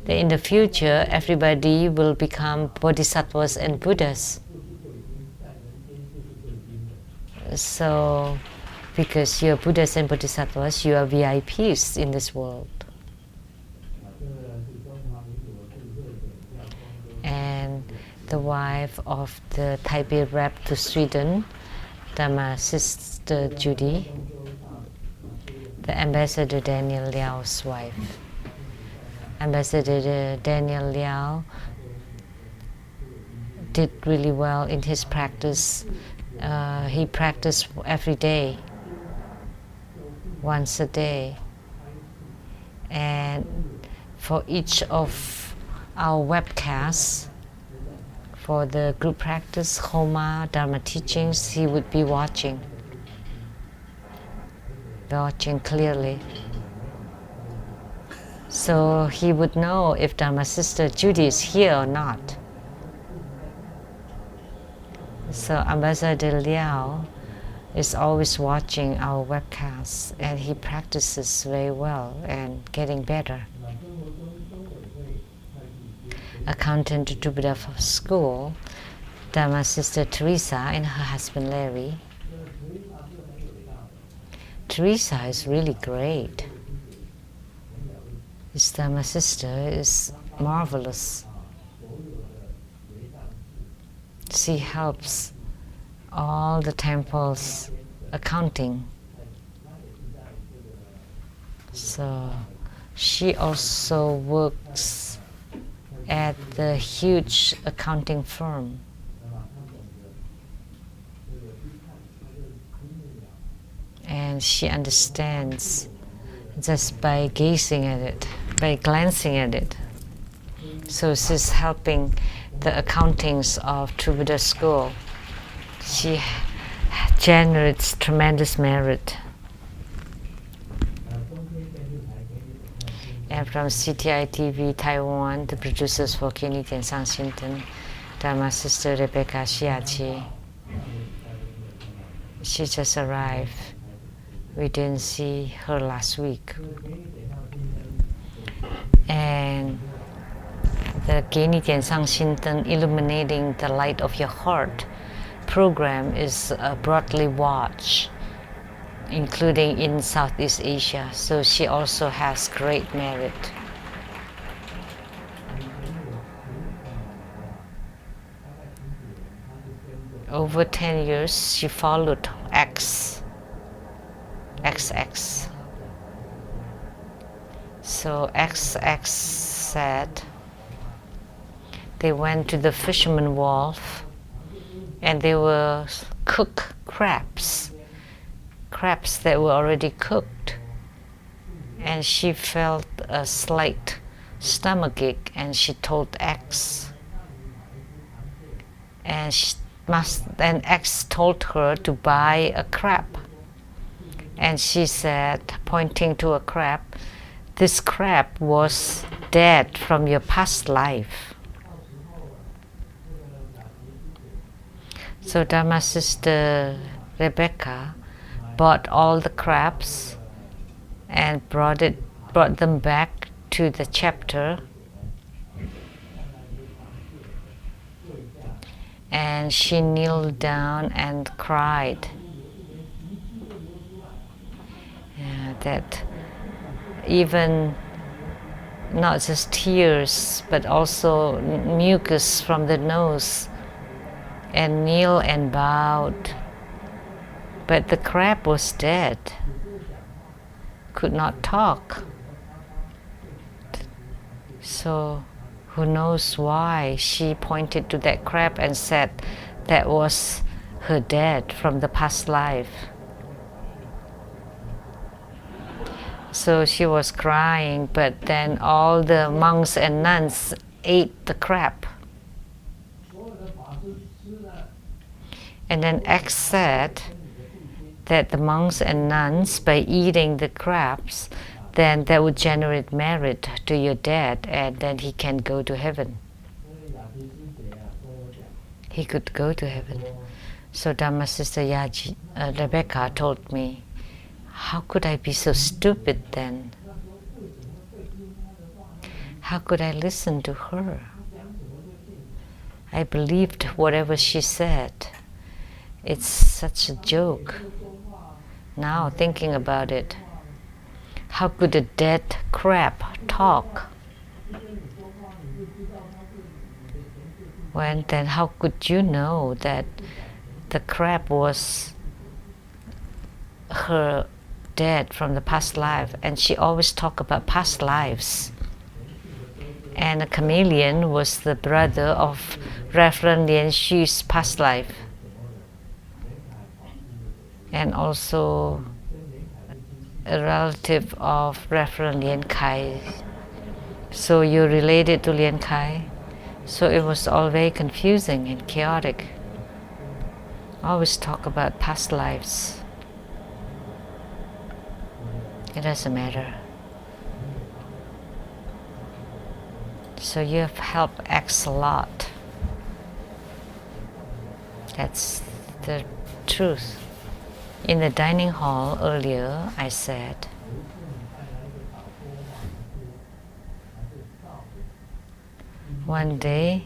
That in the future, everybody will become bodhisattvas and Buddhas. So, because you're Buddhas and bodhisattvas, you are VIPs in this world. And the wife of the Taipei rep to Sweden, Dharma Sister Judy, the Ambassador Daniel Liao's wife. Ambassador Daniel Liao did really well in his practice. He practiced every day, once a day. And for each of our webcasts, for the group practice, Homa, Dharma teachings, he would be watching clearly. So he would know if Dharma Sister Judy is here or not. So Ambassador Liao is always watching our webcasts, and he practices very well and getting better. Accountant to Buddha School, Dharma Sister Teresa and her husband Larry. Teresa is really great. This Dharma Sister is marvelous. She helps all the temples accounting. So she also works at the huge accounting firm. And she understands just by gazing at it, by glancing at it. So she's helping the accountings of True Buddha School. She generates tremendous merit. And from CTI TV Taiwan, the producers for Kini Tian Sang Shinten, Dharma Sister Rebecca Shiachi. She just arrived. We didn't see her last week. And the Kini Tian Sang Shinten Illuminating the Light of Your Heart program is broadly watched, including in Southeast Asia, so she also has great merit. Over 10 years, she followed XX. So XX said they went to the Fisherman Wharf and they were cook crabs that were already cooked, and she felt a slight stomachache, and she told X, and X told her to buy a crab, and she said, pointing to a crab, "This crab was dead from your past life." So Dharma Sister Rebecca bought all the crabs and brought them back to the chapter, and she kneeled down and cried. That even not just tears, but also mucus from the nose, and kneel and bowed. But the crab was dead, could not talk. So who knows why she pointed to that crab and said that was her dead from the past life. So she was crying, but then all the monks and nuns ate the crab. And then X said that the monks and nuns, by eating the crabs, then that would generate merit to your dead, and then he can go to heaven. He could go to heaven. So Dharma Sister Rebecca told me, how could I be so stupid then? How could I listen to her? I believed whatever she said. It's such a joke. Now thinking about it, how could a dead crab talk? When then how could you know that the crab was her dad from the past life? And she always talked about past lives. And a chameleon was the brother of Reverend Lien Xu's past life. And also a relative of Reverend Lien Kai. So you related to Lien Kai. So it was all very confusing and chaotic. Always talk about past lives. It doesn't matter. So you have helped X a lot. That's the truth. In the dining hall earlier, I said, one day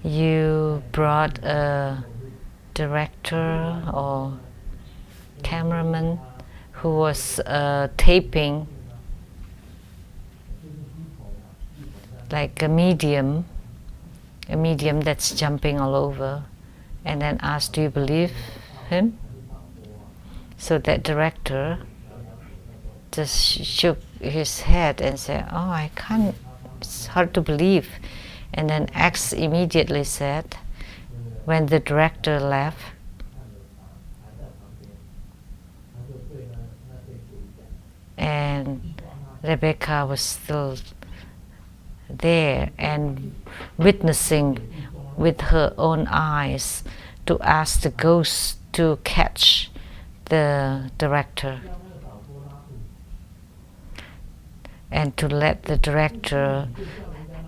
you brought a director or cameraman who was taping like a medium that's jumping all over, and then asked, do you believe him? So that director just shook his head and said, oh, I can't, it's hard to believe. And then X immediately said, when the director left, and Rebecca was still there and witnessing with her own eyes to ask the ghost to catch the director and to let the director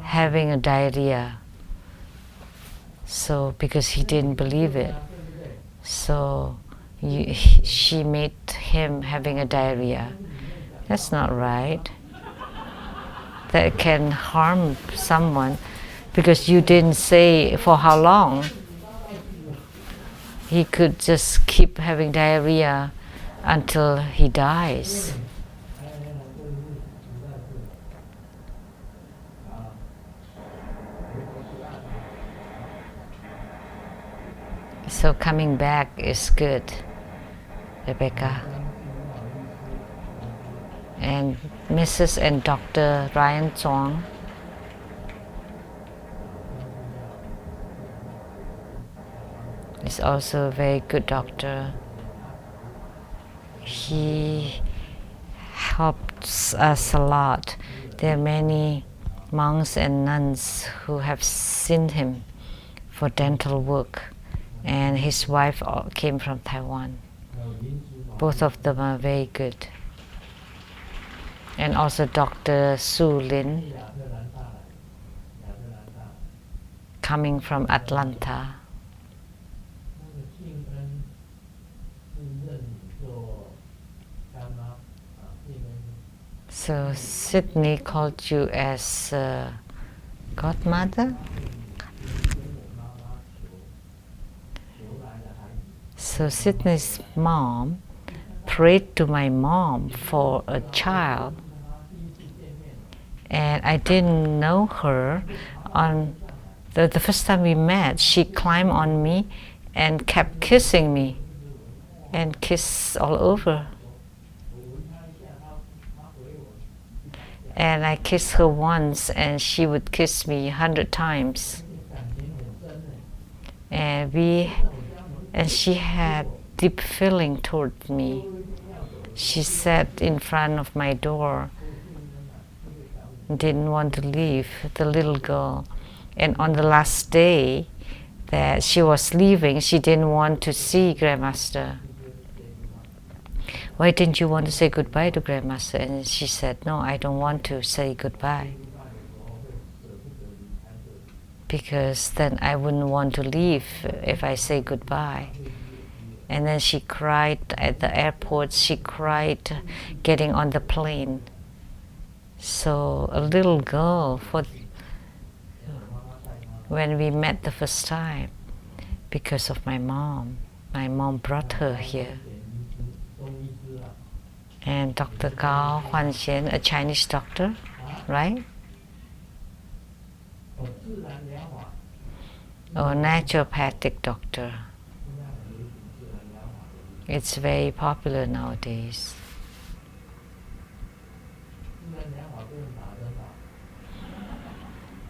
having a diarrhea. So because he didn't believe it, so she made him having a diarrhea. That's not right. That can harm someone because you didn't say for how long. He could just keep having diarrhea until he dies. So coming back is good, Rebecca. And Mrs. and Dr. Ryan Chong, is also a very good doctor. He helps us a lot. There are many monks and nuns who have seen him for dental work, and his wife came from Taiwan. Both of them are very good. And also Dr. Su Lin, coming from Atlanta. So Sydney called you as godmother? So Sydney's mom prayed to my mom for a child, and I didn't know her. On the first time we met, she climbed on me and kept kissing me and kissed all over. And I kissed her once and she would kiss me 100 times. And she had deep feeling toward me. She sat in front of my door, didn't want to leave, the little girl. And on the last day that she was leaving, she didn't want to see Grandmaster. Why didn't you want to say goodbye to Grandmaster? And she said, no, I don't want to say goodbye, because then I wouldn't want to leave if I say goodbye. And then she cried at the airport, she cried getting on the plane. So a little girl, when we met the first time, because of my mom brought her here. And Dr. Gao Huanxian, a Chinese doctor, right? or naturopathic doctor. It's very popular nowadays.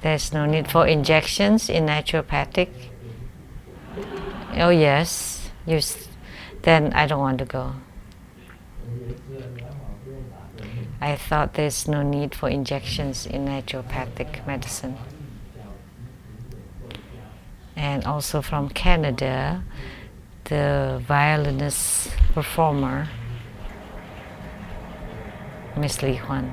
There's no need for injections in naturopathic. Oh yes, then I don't want to go. I thought there's no need for injections in naturopathic medicine. And also from Canada, the violinist performer, Miss Li Huan.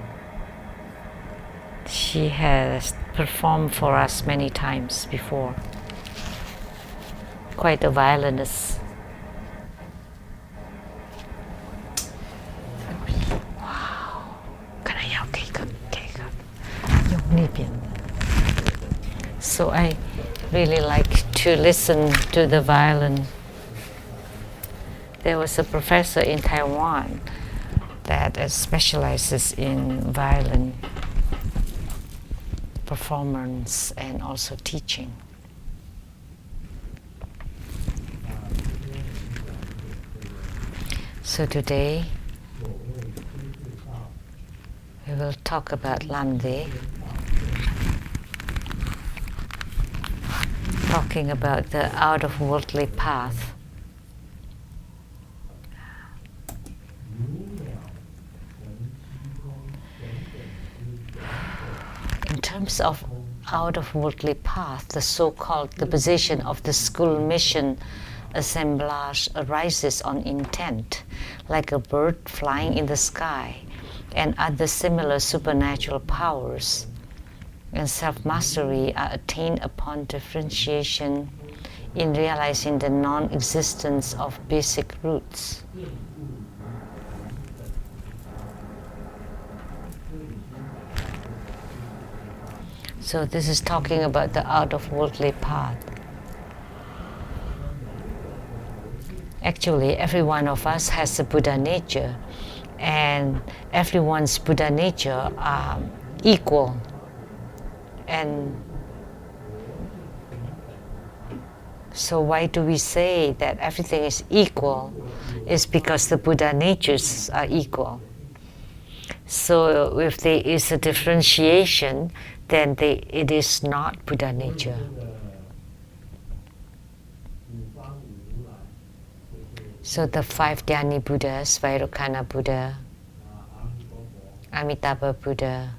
She has performed for us many times before. Quite a violinist. Wow. So I really like to listen to the violin. There was a professor in Taiwan that specializes in violin performance and also teaching. So today we will talk about Lamdre, talking about the out-of-worldly path. In terms of out-of-worldly path, the so-called the position of the school mission assemblage arises on intent, like a bird flying in the sky, and other similar supernatural powers. And self-mastery are attained upon differentiation in realizing the non-existence of basic roots. So this is talking about the out-of-worldly path. Actually, every one of us has a Buddha nature, and everyone's Buddha nature are equal. And so why do we say that everything is equal? It's because the Buddha natures are equal. So if there is a differentiation, then it is not Buddha nature. So the 5 Dhyani Buddhas, Vairocana Buddha, Amitabha Buddha,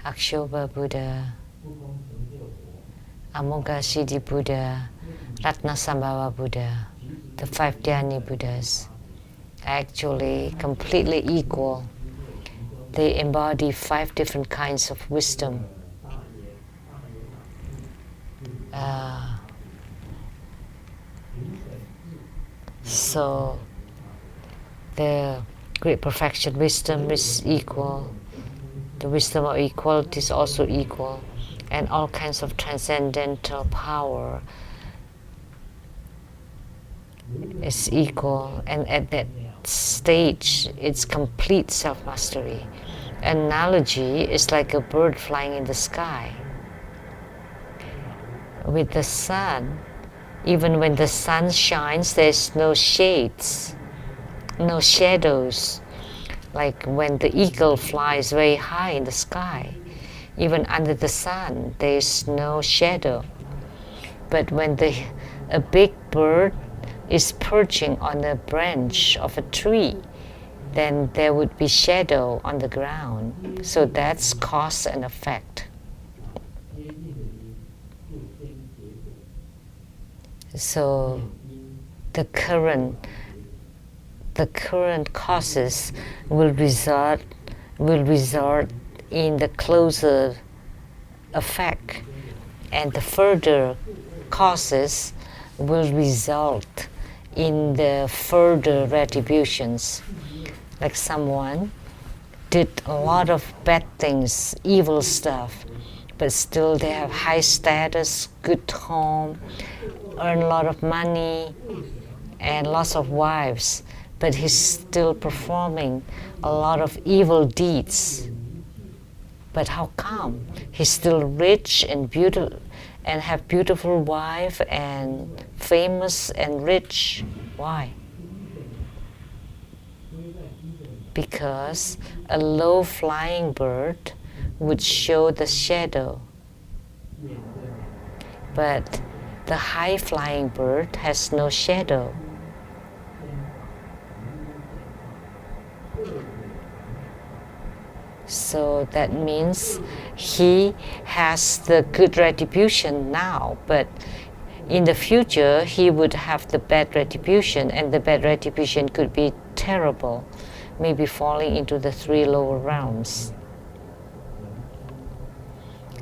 Akshobha Buddha, Amoghasiddhi Buddha, Ratnasambhava Buddha, the 5 Dhyani Buddhas are actually completely equal. They embody 5 different kinds of wisdom. So the great perfection wisdom is equal. The wisdom of equality is also equal, and all kinds of transcendental power is equal. And at that stage, it's complete self-mastery. Analogy is like a bird flying in the sky. With the sun, even when the sun shines, there's no shades, no shadows. Like when the eagle flies very high in the sky, even under the sun, there's no shadow. But when a big bird is perching on a branch of a tree, then there would be shadow on the ground. So that's cause and effect. So the current causes will result in the closer effect, and the further causes will result in the further retributions. Like someone did a lot of bad things, evil stuff, but still they have high status, good home, earn a lot of money, and lots of wives, but he's still performing a lot of evil deeds. But how come? He's still rich and and have beautiful wife and famous and rich. Why? Because a low flying bird would show the shadow, but the high flying bird has no shadow. So that means he has the good retribution now, but in the future he would have the bad retribution, and the bad retribution could be terrible, maybe falling into the 3 lower realms.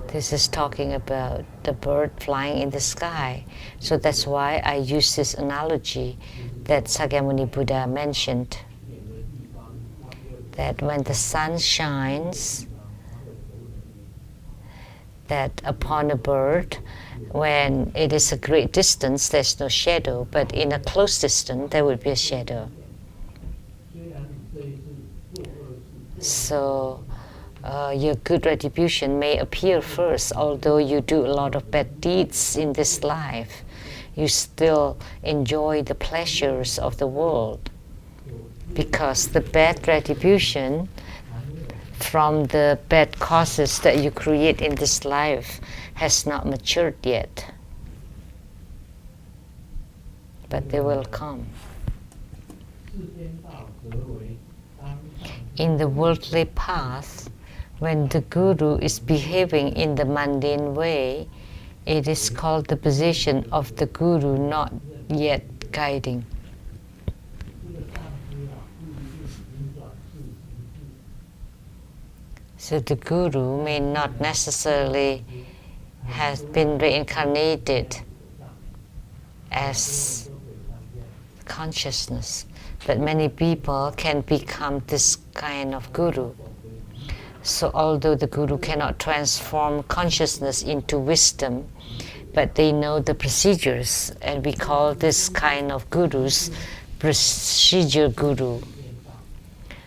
This is talking about the bird flying in the sky. So that's why I use this analogy that Sakyamuni Buddha mentioned, that when the sun shines, that upon a bird, when it is a great distance, there's no shadow, but in a close distance, there would be a shadow. So your good retribution may appear first, although you do a lot of bad deeds in this life. You still enjoy the pleasures of the world, because the bad retribution from the bad causes that you create in this life has not matured yet. But they will come. In the worldly path, when the Guru is behaving in the mundane way, it is called the position of the Guru not yet guiding. So the Guru may not necessarily have been reincarnated as consciousness, but many people can become this kind of Guru. So although the Guru cannot transform consciousness into wisdom, but they know the procedures, and we call this kind of Gurus procedure Guru.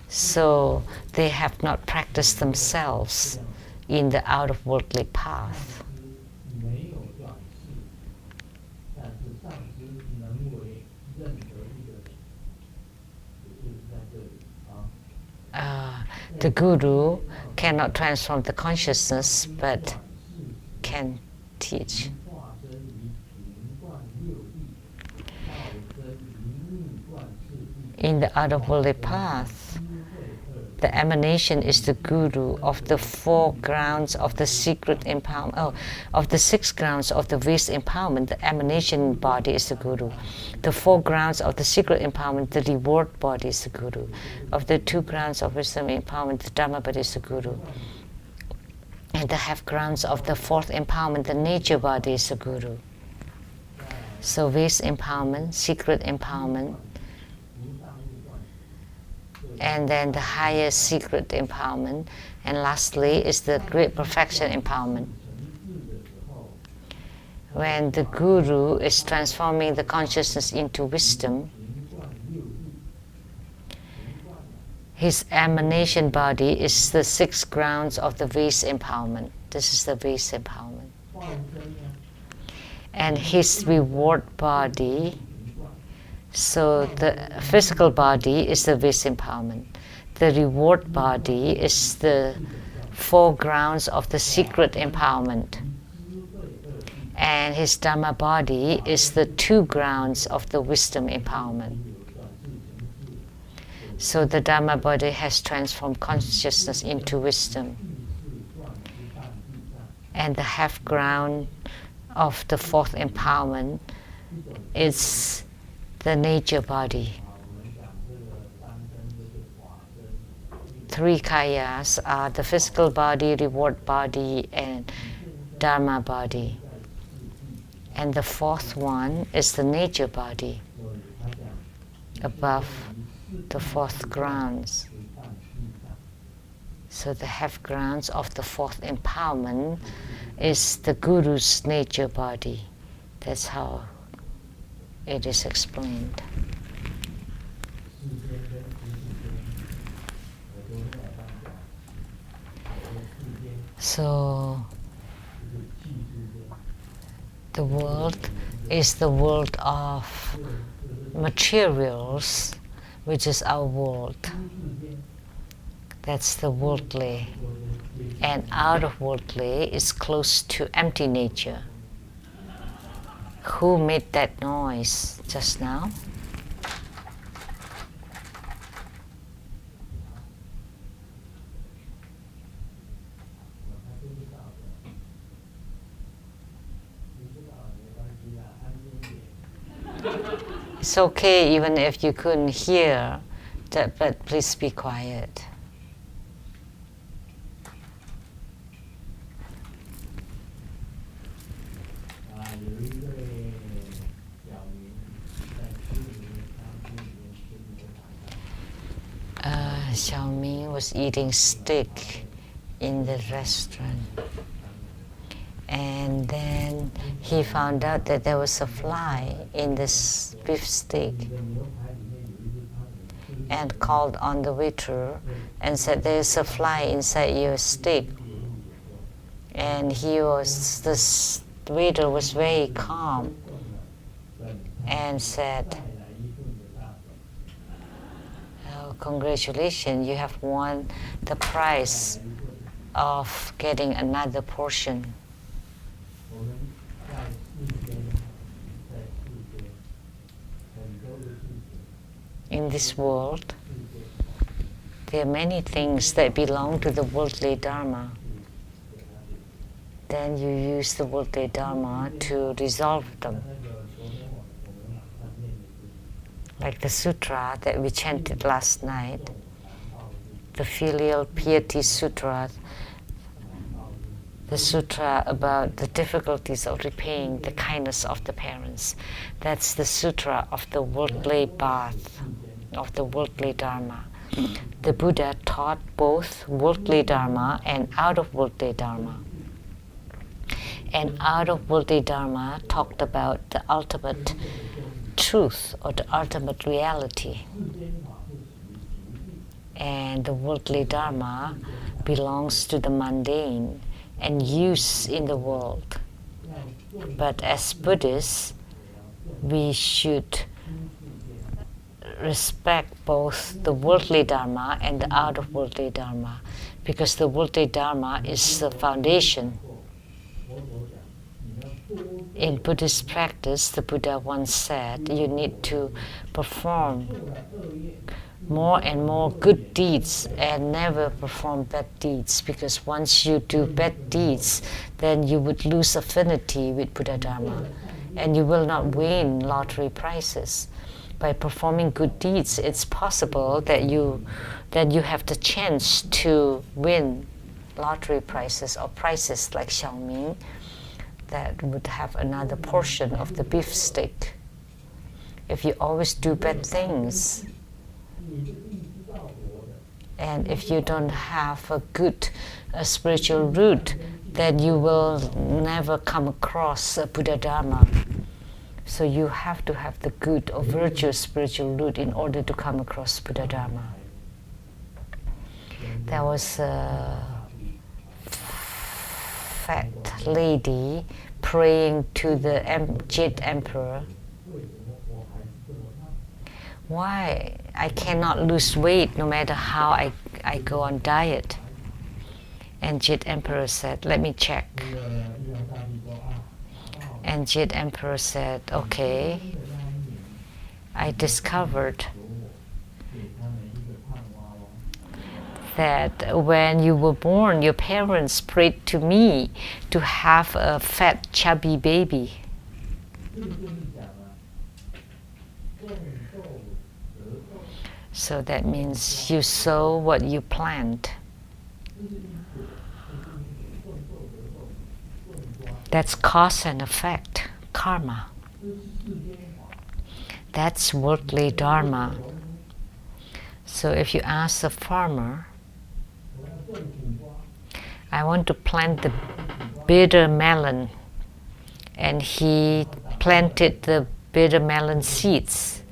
So they have not practiced themselves in the out-of-worldly path. The Guru cannot transform the consciousness, but can teach. In the out-of-worldly path, the emanation is the Guru of the 4 grounds of the secret empowerment. Of the 6 grounds of the waste empowerment, the emanation body is the Guru. The 4 grounds of the secret empowerment, the reward body is the Guru. Of the 2 grounds of wisdom empowerment, the Dhamma body is the Guru. And the half grounds of the 4th empowerment, the nature body is the Guru. So waste empowerment, secret empowerment, and then the higher secret empowerment, and lastly is the great perfection empowerment. When the Guru is transforming the consciousness into wisdom, his emanation body is the 6 grounds of the waste empowerment. This is the waste empowerment. And his reward body, so the physical body is the waste empowerment. The reward body is the 4 grounds of the secret empowerment. And his Dhamma body is the 2 grounds of the wisdom empowerment. So the Dhamma body has transformed consciousness into wisdom. And the half ground of the 4th empowerment is the nature body. 3 kayas are the physical body, reward body, and Dharma body. And the 4th one is the nature body, above the 4th grounds. So the half grounds of the 4th empowerment is the Guru's nature body. That's how it is explained. So The world is the world of materials, which is our world. That's the worldly. And out of worldly is close to empty nature. Who made that noise just now? It's okay even if you couldn't hear, but please be quiet. Xiaoming was eating steak in the restaurant, and then he found out that there was a fly in this beef steak, and called on the waiter and said, "There's a fly inside your steak." And this waiter was very calm and said, "Oh, congratulations, you have won the prize of getting another portion." In this world, there are many things that belong to the worldly Dharma. Then you use the worldly Dharma to resolve them. Like the sutra that we chanted last night, the Filial Piety Sutra, the sutra about the difficulties of repaying the kindness of the parents. That's the sutra of the worldly path, of the worldly Dharma. The Buddha taught both worldly Dharma and out of worldly Dharma. And out of worldly Dharma talked about the ultimate truth or the ultimate reality. And the worldly Dharma belongs to the mundane and use in the world. But as Buddhists, we should respect both the worldly Dharma and the out of worldly Dharma, because the worldly Dharma is the foundation. In Buddhist practice, the Buddha once said, you need to perform more and more good deeds and never perform bad deeds, because once you do bad deeds, then you would lose affinity with Buddha Dharma and you will not win lottery prizes. By performing good deeds, it's possible that you have the chance to win lottery prizes or prizes like Xiaoming that would have another portion of the beef steak. If you always do bad things, and if you don't have a good spiritual root, then you will never come across a Buddha Dharma. So you have to have the good or virtuous spiritual root in order to come across Buddha Dharma. There was a fat lady praying to the Jade Emperor. Why I cannot lose weight no matter how I go on diet? And Jade Emperor said, let me check. And Jade Emperor said, okay, I discovered that when you were born, your parents prayed to me to have a fat, chubby baby. So that means you sow what you plant. That's cause and effect, karma. That's worldly Dharma. So if you ask a farmer, I want to plant the bitter melon, and he planted the bitter melon seeds,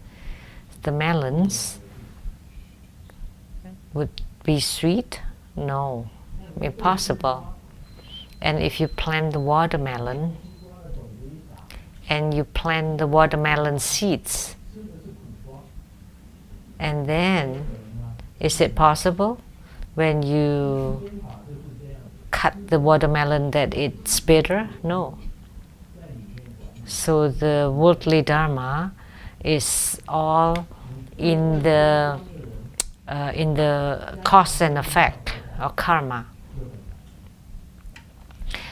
the melons would be sweet? No, impossible. And if you plant the watermelon, and you plant the watermelon seeds. And then, is it possible when you cut the watermelon that it's bitter? No. So the worldly dharma is all in the cause and effect or karma.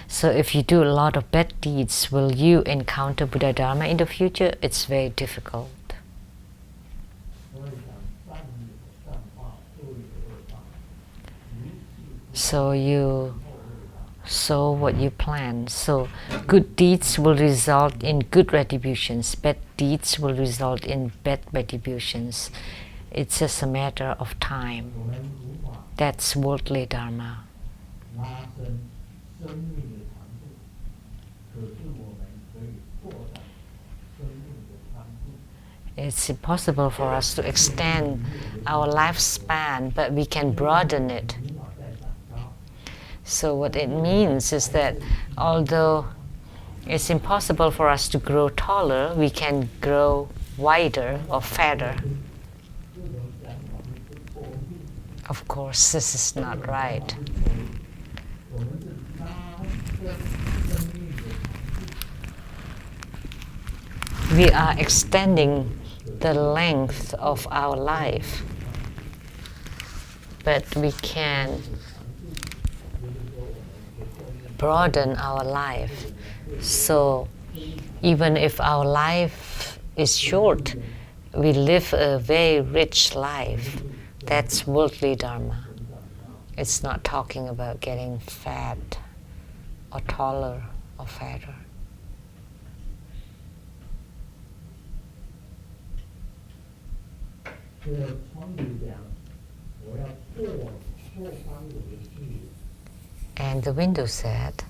So if you do a lot of bad deeds, will you encounter Buddha Dharma in the future? It's very difficult. So you sow what you plant. So good deeds will result in good retributions. Bad deeds will result in bad retributions. It's just a matter of time. That's worldly dharma. It's impossible for us to extend our lifespan, but we can broaden it. So what it means is that although it's impossible for us to grow taller, we can grow wider or fatter. Of course, this is not right. We are extending the length of our life, but we can broaden our life. So even if our life is short, we live a very rich life. That's worldly dharma. It's not talking about getting fat or taller or fatter. And the window said,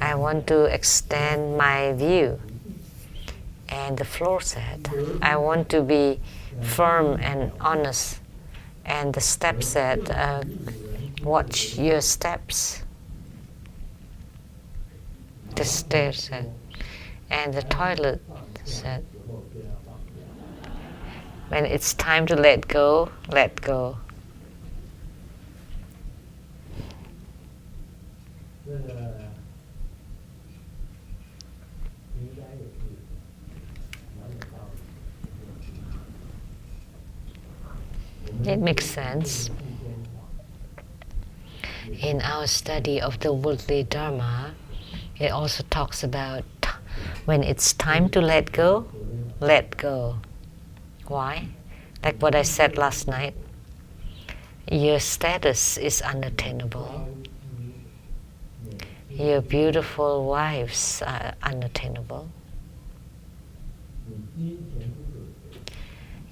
I want to extend my view. And the floor said, I want to be firm and honest. And the step said, watch your steps. The stairs said. And the toilet said, when it's time to let go, let go. It makes sense. In our study of the worldly dharma, it also talks about when it's time to let go, let go. Why? Like what I said last night, your status is unattainable. Your beautiful wives are unattainable.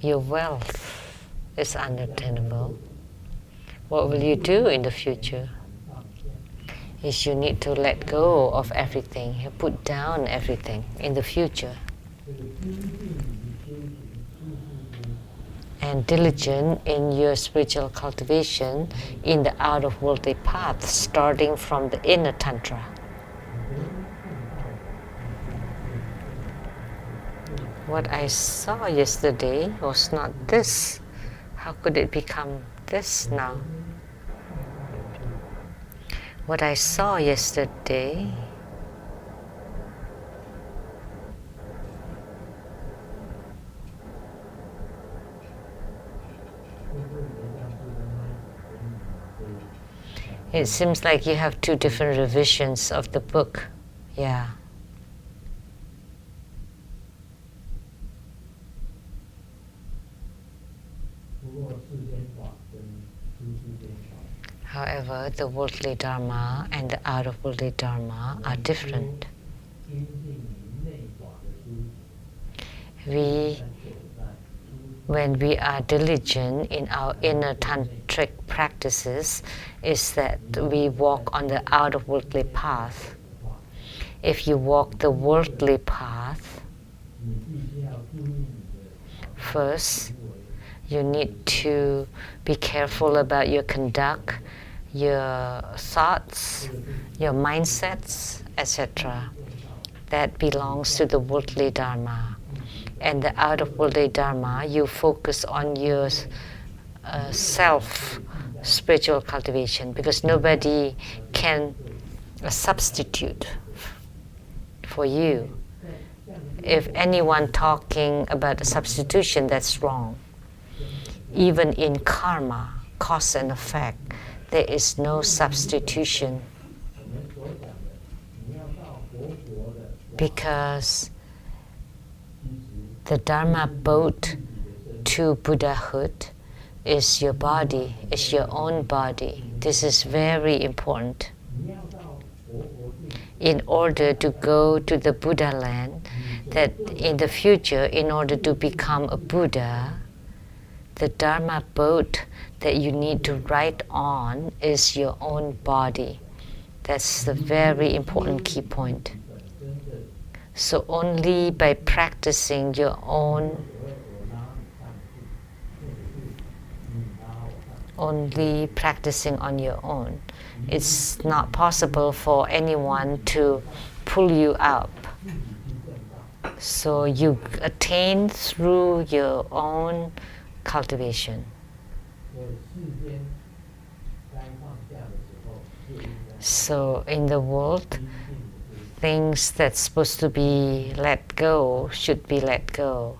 Your wealth is unattainable. What will you do in the future? Is you need to let go of everything. You put down everything in the future. And diligent in your spiritual cultivation in the out-of-worldly path, starting from the inner tantra. What I saw yesterday was not this. How could it become this now? What I saw yesterday it seems like you have two different revisions of the book. Yeah. However, the worldly dharma and the out-of-worldly dharma are different. When we are diligent in our inner tantric practices, is that we walk on the out-of-worldly path. If you walk the worldly path, first, you need to be careful about your conduct, your thoughts, your mindsets, etc. that belongs to the worldly dharma. And the out of worldly dharma, you focus on your self spiritual cultivation, because nobody can substitute for you. If anyone talking about a substitution, that's wrong. Even in karma, cause and effect, there is no substitution, because the Dharma boat to Buddhahood is your body, is your own body. This is very important. In order to go to the Buddha land, that in the future, in order to become a Buddha, the Dharma boat that you need to ride on is your own body. That's the very important key point. So only by practicing your own, only practicing on your own, it's not possible for anyone to pull you up. So you attain through your own cultivation. So in the world, things that's supposed to be let go should be let go.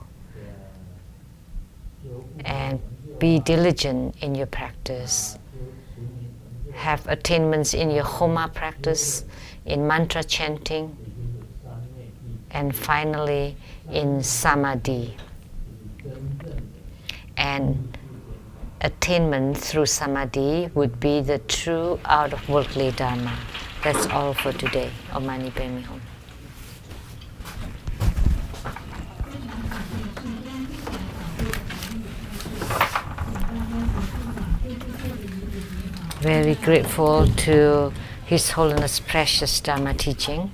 And be diligent in your practice. Have attainments in your Homa practice, in mantra chanting, and finally in Samadhi. And attainment through Samadhi would be the true out of worldly Dharma. That's all for today. Om Mani Padme Hum. Very grateful to His Holiness Precious Dharma teaching.